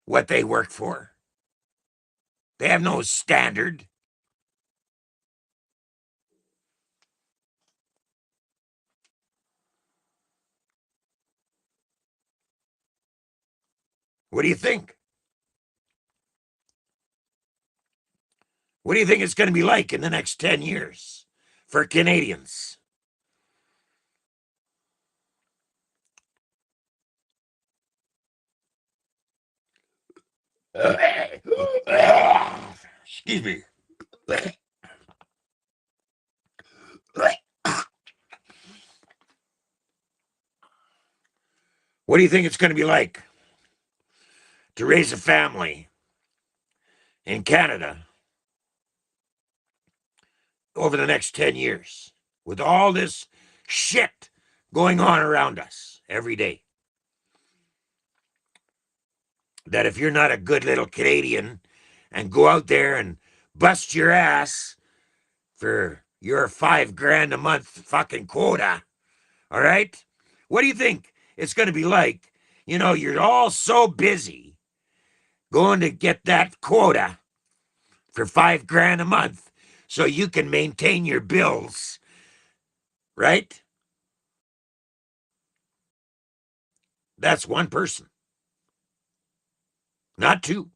what they work for. They have no standard. What do you think? What do you think it's going to be like in the next 10 years for Canadians? Excuse me. What do you think it's going to be like to raise a family in Canada over the next 10 years with all this shit going on around us every day? That if you're not a good little Canadian and go out there and bust your ass for your $5,000 a month fucking quota, all right? What do you think it's going to be like? You know, you're all so busy going to get that quota for $5,000 a month so you can maintain your bills, right? That's one person, not two.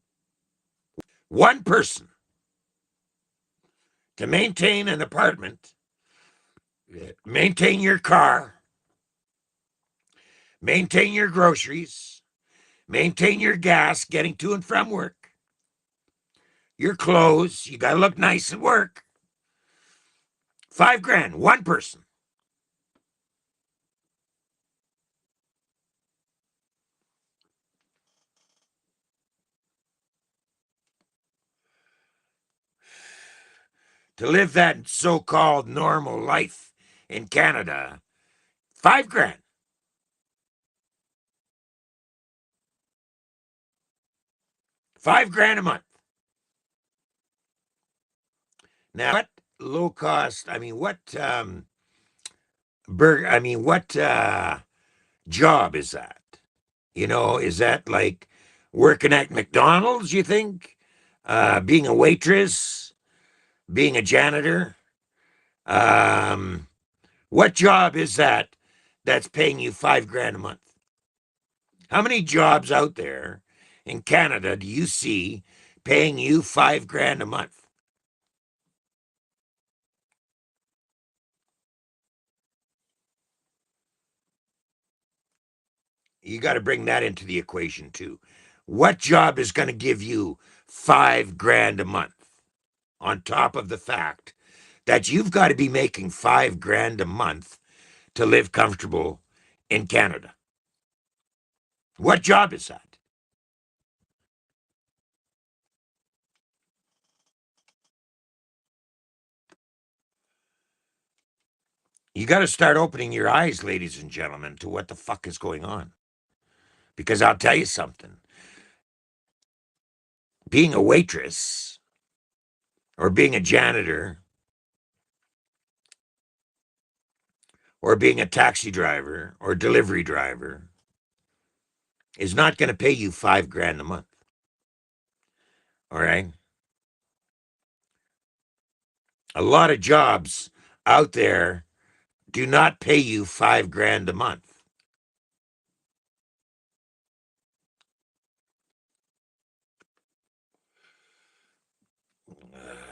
One person to maintain an apartment, maintain your car, maintain your groceries, maintain your gas getting to and from work, your clothes. You got to look nice at work. $5,000, one person. To live that so-called normal life in Canada, $5,000. $5,000 a month. Now, what low cost? I mean, what job is that? You know, is that like working at McDonald's? You think, being a waitress, being a janitor? Um, what job is that that's paying you $5,000 a month? How many jobs out there in Canada do you see paying you $5,000 a month? You got to bring that into the equation too. What job is going to give you $5,000 a month on top of the fact that you've got to be making $5,000 a month to live comfortable in Canada? What job is that? You got to start opening your eyes, ladies and gentlemen, to what the fuck is going on. Because I'll tell you something. Being a waitress or being a janitor or being a taxi driver or delivery driver is not going to pay you $5,000 a month. All right. A lot of jobs out there do not pay you $5,000 a month.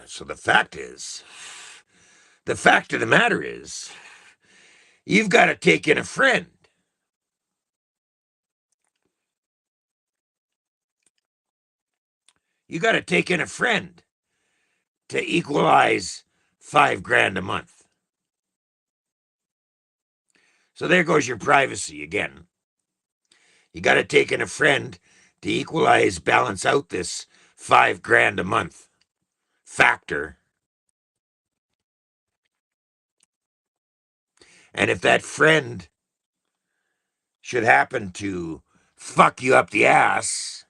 So the fact of the matter is, you've got to take in a friend. You got to take in a friend to equalize $5,000 a month. So there goes your privacy again. You got to take in a friend to equalize, balance out this $5,000 a month factor. And if that friend should happen to fuck you up the ass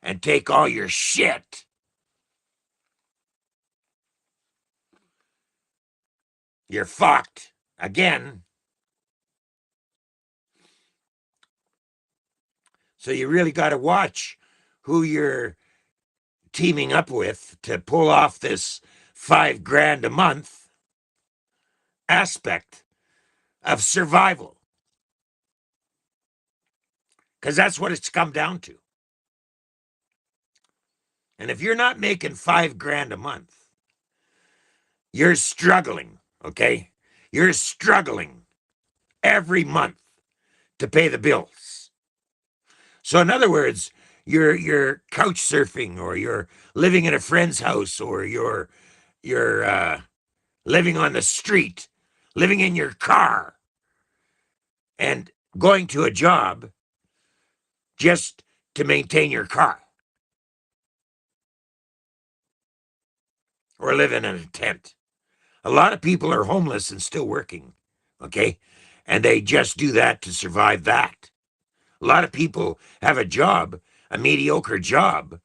and take all your shit, you're fucked again. So you really got to watch who you're teaming up with to pull off this $5,000 a month aspect of survival. Because that's what it's come down to. And if you're not making $5,000 a month, you're struggling, okay? You're struggling every month to pay the bills. So, in other words, you're couch surfing, or you're living in a friend's house, or you're living on the street, living in your car, and going to a job just to maintain your car, or living in a tent. A lot of people are homeless and still working, okay? And they just do that to survive that. A lot of people have a job, a mediocre job,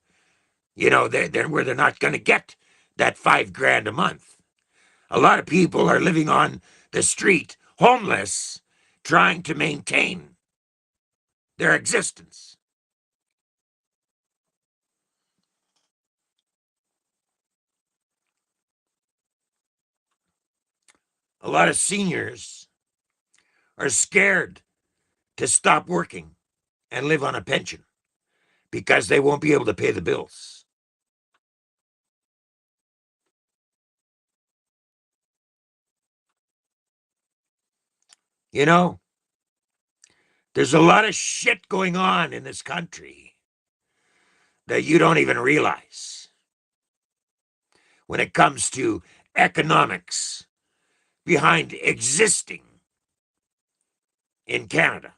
they're where they're not going to get that $5,000 a month. A lot of people are living on the street, homeless, trying to maintain their existence. A lot of seniors are scared to stop working and live on a pension because they won't be able to pay the bills. You know, there's a lot of shit going on in this country that you don't even realize when it comes to economics behind existing in Canada.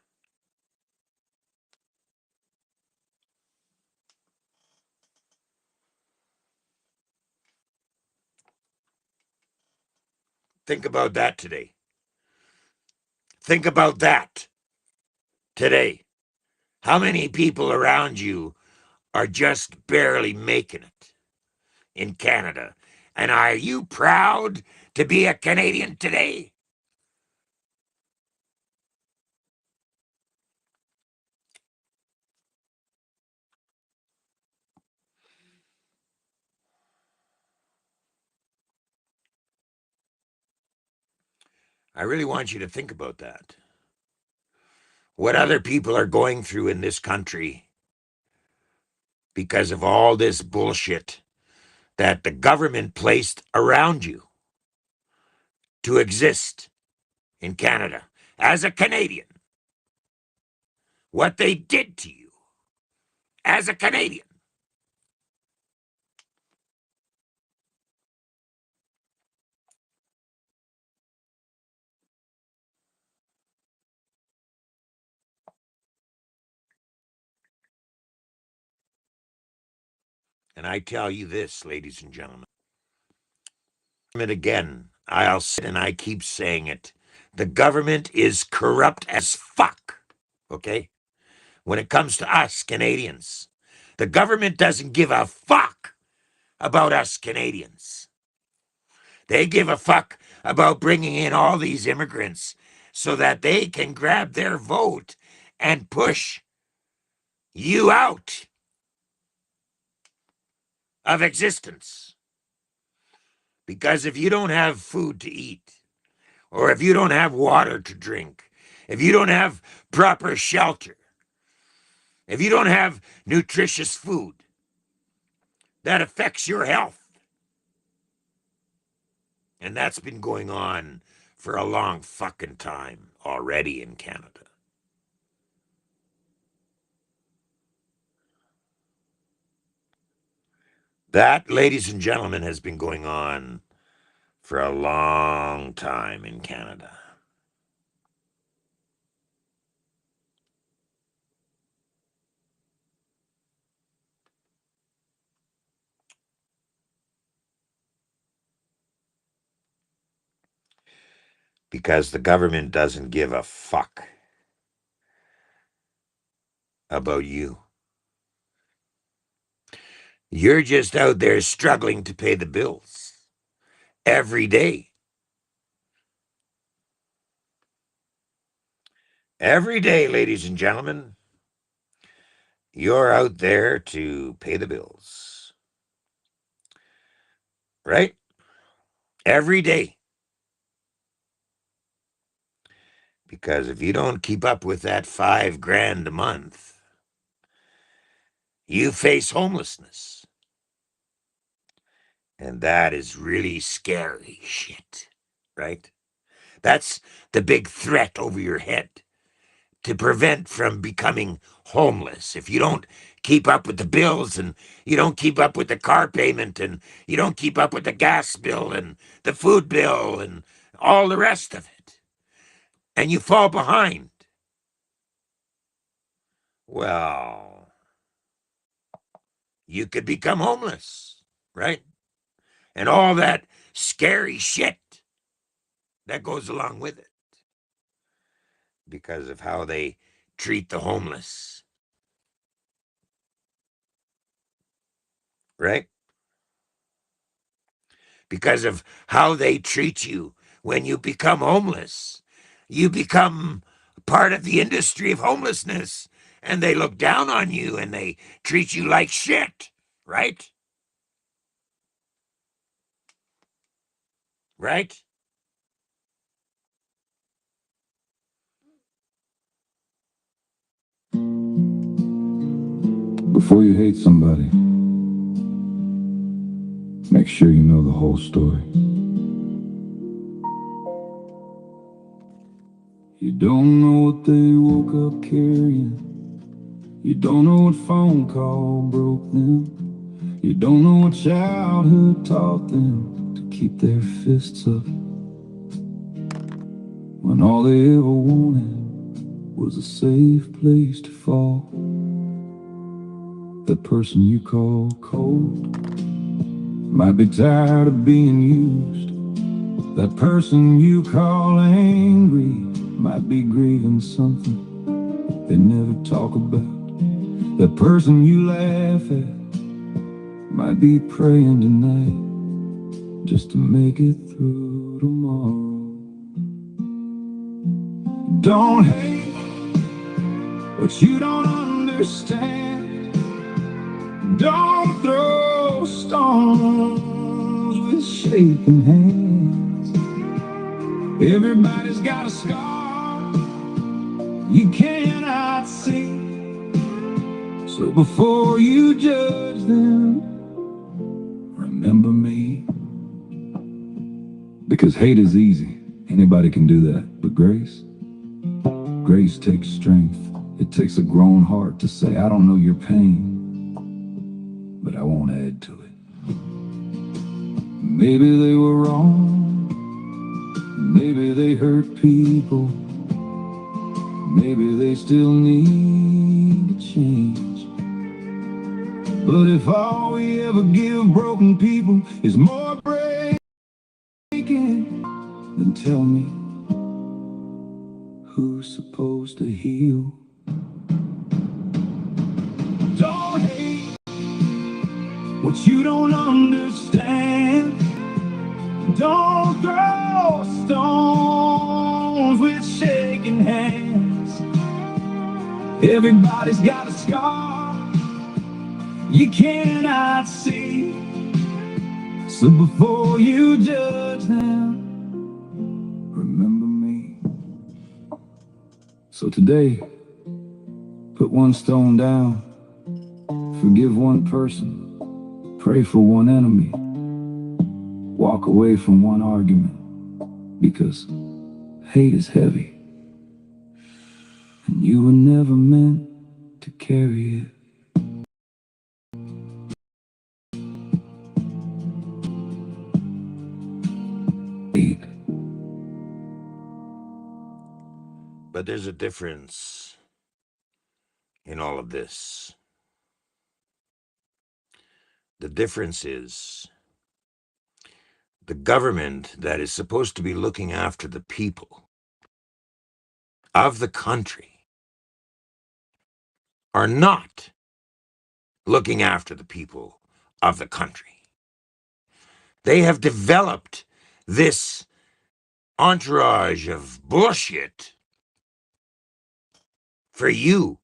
Think about that today. Think about that today. How many people around you are just barely making it in Canada? And are you proud to be a Canadian today? I really want you to think about that. What other people are going through in this country because of all this bullshit that the government placed around you to exist in Canada. As a Canadian, what they did to you as a Canadian. And I tell you this, ladies and gentlemen, it again, I'll say it and I keep saying it. The government is corrupt as fuck, okay? When it comes to us Canadians, the government doesn't give a fuck about us Canadians. They give a fuck about bringing in all these immigrants so that they can grab their vote and push you out of existence. Because if you don't have food to eat, or if you don't have water to drink, if you don't have proper shelter, if you don't have nutritious food that affects your health, and that's been going on for a long fucking time already in Canada. That, ladies and gentlemen, has been going on for a long time in Canada. Because the government doesn't give a fuck about you. You're just out there struggling to pay the bills every day. Every day, ladies and gentlemen, you're out there to pay the bills. Right? Every day. Because if you don't keep up with that $5,000 a month, you face homelessness. And that is really scary shit, right? That's the big threat over your head to prevent from becoming homeless, if you don't keep up with the bills and you don't keep up with the car payment and you don't keep up with the gas bill and the food bill and all the rest of it, and you fall behind, well, you could become homeless, right? And all that scary shit that goes along with it because of how they treat the homeless, right? Because of how they treat you when you become homeless. You become part of the industry of homelessness and they look down on you and they treat you like shit, right? Right? Before you hate somebody, make sure you know the whole story. You don't know what they woke up carrying. You don't know what phone call broke them. You don't know what childhood taught them to keep their fists up when all they ever wanted was a safe place to fall. The person you call cold might be tired of being used. That person you call angry might be grieving something they never talk about. That person you laugh at might be praying tonight just to make it through tomorrow. Don't hate what you don't understand. Don't throw stones with shaking hands. Everybody's got a scar you cannot see. So before you judge them, remember me. Because hate is easy, anybody can do that. But grace takes strength. It takes a grown heart to say, I don't know your pain, but I won't add to it. Maybe they were wrong, maybe they hurt people, maybe they still need to change. But if all we ever give broken people is more breaking, then tell me, who's supposed to heal? Don't hate what you don't understand. Don't throw stones with shaking hands. Everybody's got a scar you cannot see. So before you judge them, remember me. So today, put one stone down, forgive one person, pray for one enemy, walk away from one argument, because hate is heavy, and you were never meant to carry it. But there's a difference in all of this. The difference is the government that is supposed to be looking after the people of the country are not looking after the people of the country. They have developed this entourage of bullshit for you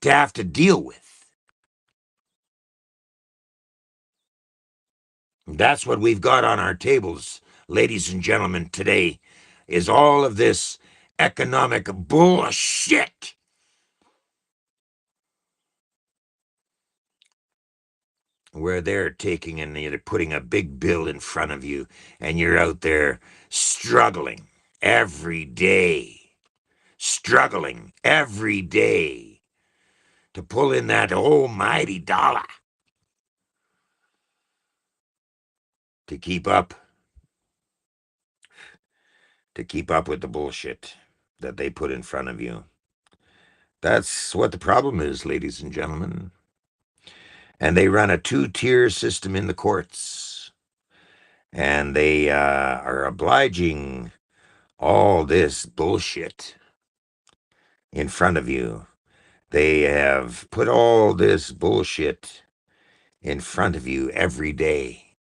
to have to deal with. That's what we've got on our tables, ladies and gentlemen, today, is all of this economic bullshit. Where they're taking and they're putting a big bill in front of you, and you're out there struggling every day, to pull in that almighty dollar to keep up with the bullshit that they put in front of you. That's what the problem is, ladies and gentlemen. And they run a two-tier system in the courts, and they are obliging all this bullshit in front of you. They have put all this bullshit in front of you every day,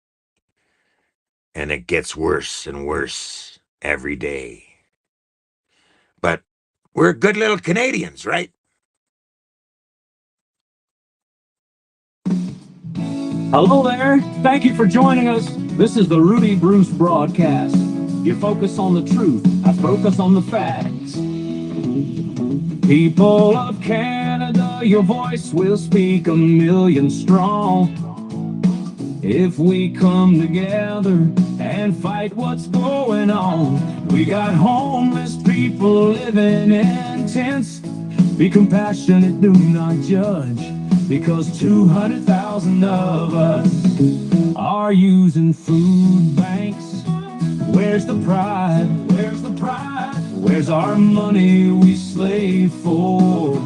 and it gets worse and worse every day. But we're good little Canadians, right? Hello there. Thank you for joining us. This is the Rudy Bruce broadcast. You focus on the truth, I focus on the facts. People of Canada, your voice will speak a million strong. If we come together and fight what's going on, we got homeless people living in tents. Be compassionate, do not judge, because 200,000 of us are using food banks. Where's the pride? Where's the pride? Where's our money we slave for?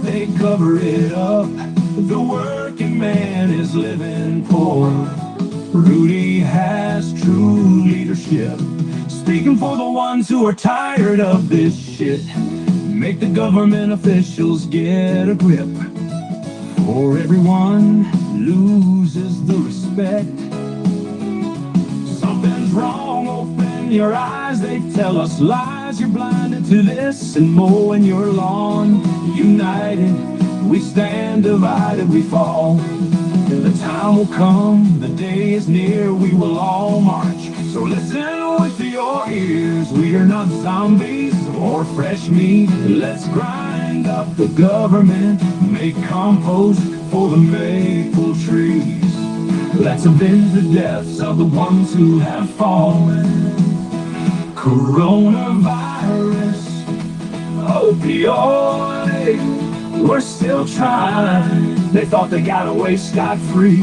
They cover it up. The working man is living poor. Rudy has true leadership, speaking for the ones who are tired of this shit. Make the government officials get a grip, or everyone loses the respect. Something's wrong, open your eyes. They tell us lies, you're blinded to this and mowing your lawn. United we stand, divided we fall. The time will come, the day is near, we will all march. So listen with your ears, we are not zombies or fresh meat. Let's grind up the government, make compost for the maple trees. Let's avenge the deaths of the ones who have fallen. Coronavirus, opioid, we're still trying. They thought they got away scot-free.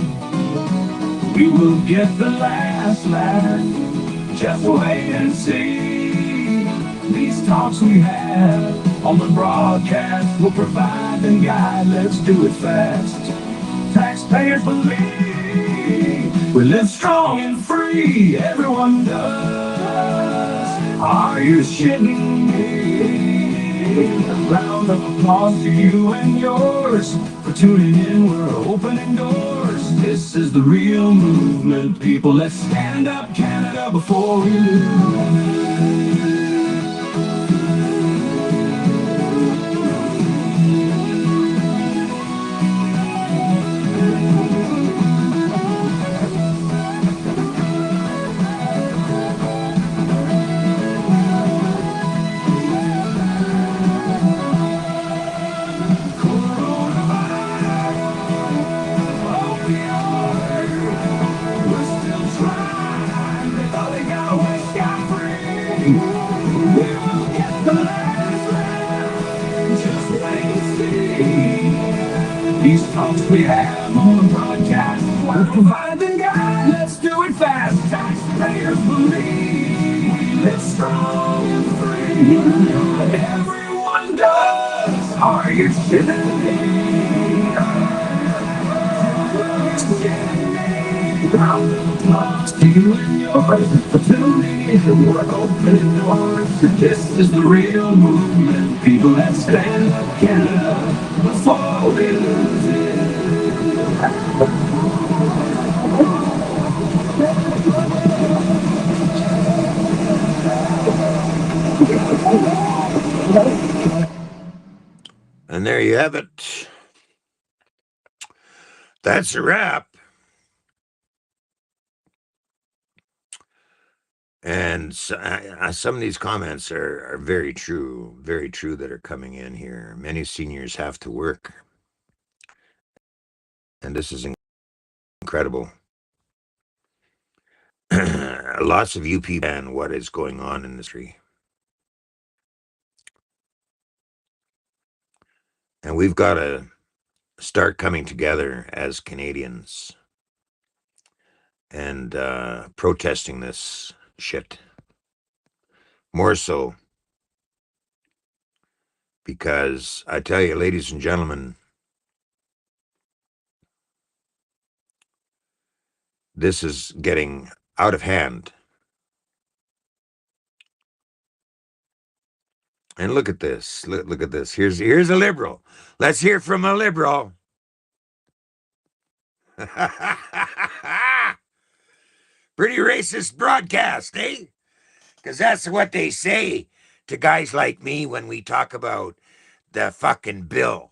We will get the last laugh, just wait and see. These talks we have on the broadcast will provide and guide. Let's do it fast. Taxpayers believe we live strong and free. Everyone does. Are you shitting me? A round of applause to you and yours for tuning in. We're opening doors. This is the real movement, people. Let's stand up, Canada, before we lose. These talks we have on the broadcast will provide the guide. Let's do it fast. Taxpayers believe we live strong and free. Everyone does. Are you kidding me? Round of applause to you and yours for tuning in. We're opening doors. This is the real movement. People that stand up Canada before we lose it. And there you have it. That's a wrap. And so, some of these comments are very true that are coming in here. Many seniors have to work, and this is incredible. Lots of you people and what is going on in this country. And we've got to start coming together as Canadians and protesting this shit. More so because I tell you, ladies and gentlemen, this is getting out of hand. And look at this. Look at this. Here's a liberal. Let's hear from a liberal. Pretty racist broadcast, eh? Because that's what they say to guys like me when we talk about the fucking bill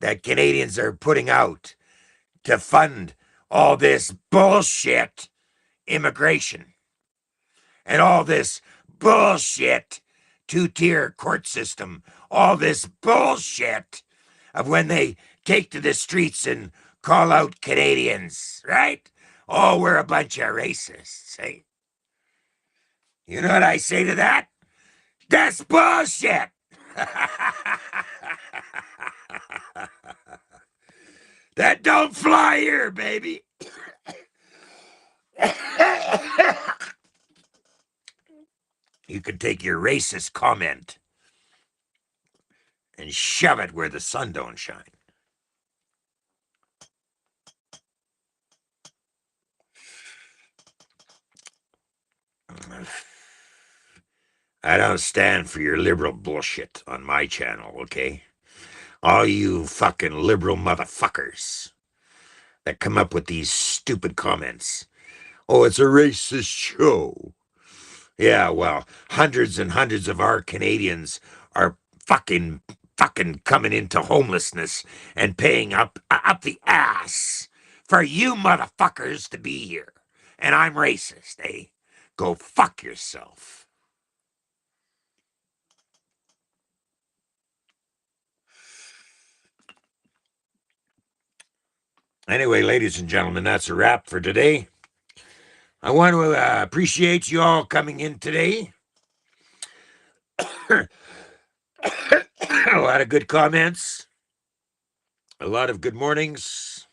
that Canadians are putting out to fund all this bullshit immigration and all this bullshit two-tier court system, all this bullshit of when they take to the streets and call out Canadians, right? Oh, we're a bunch of racists, hey? You know what I say to that? That's bullshit! That don't fly here, baby. You can take your racist comment and shove it where the sun don't shine. I don't stand for your liberal bullshit on my channel, okay? All you fucking liberal motherfuckers that come up with these stupid comments. Oh, it's a racist show. Yeah, well, hundreds and hundreds of our Canadians are fucking coming into homelessness and paying up the ass for you motherfuckers to be here. And I'm racist, eh? Go fuck yourself. Anyway, ladies and gentlemen, that's a wrap for today. I want to appreciate you all coming in today. A lot of good comments. A lot of good mornings.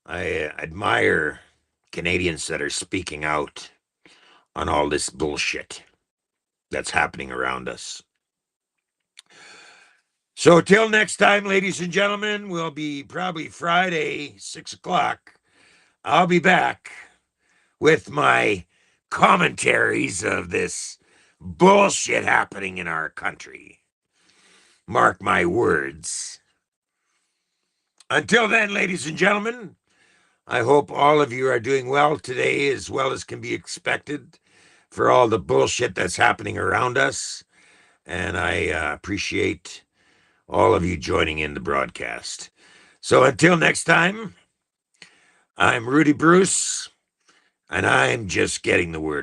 I admire Canadians that are speaking out on all this bullshit that's happening around us. So till next time, ladies and gentlemen, we'll be probably Friday, 6 o'clock. I'll be back with my commentaries of this bullshit happening in our country. Mark my words. Until then, ladies and gentlemen, I hope all of you are doing well today, as well as can be expected for all the bullshit that's happening around us. And I appreciate all of you joining in the broadcast. So until next time, I'm Rudy Bruce, and I'm just getting the word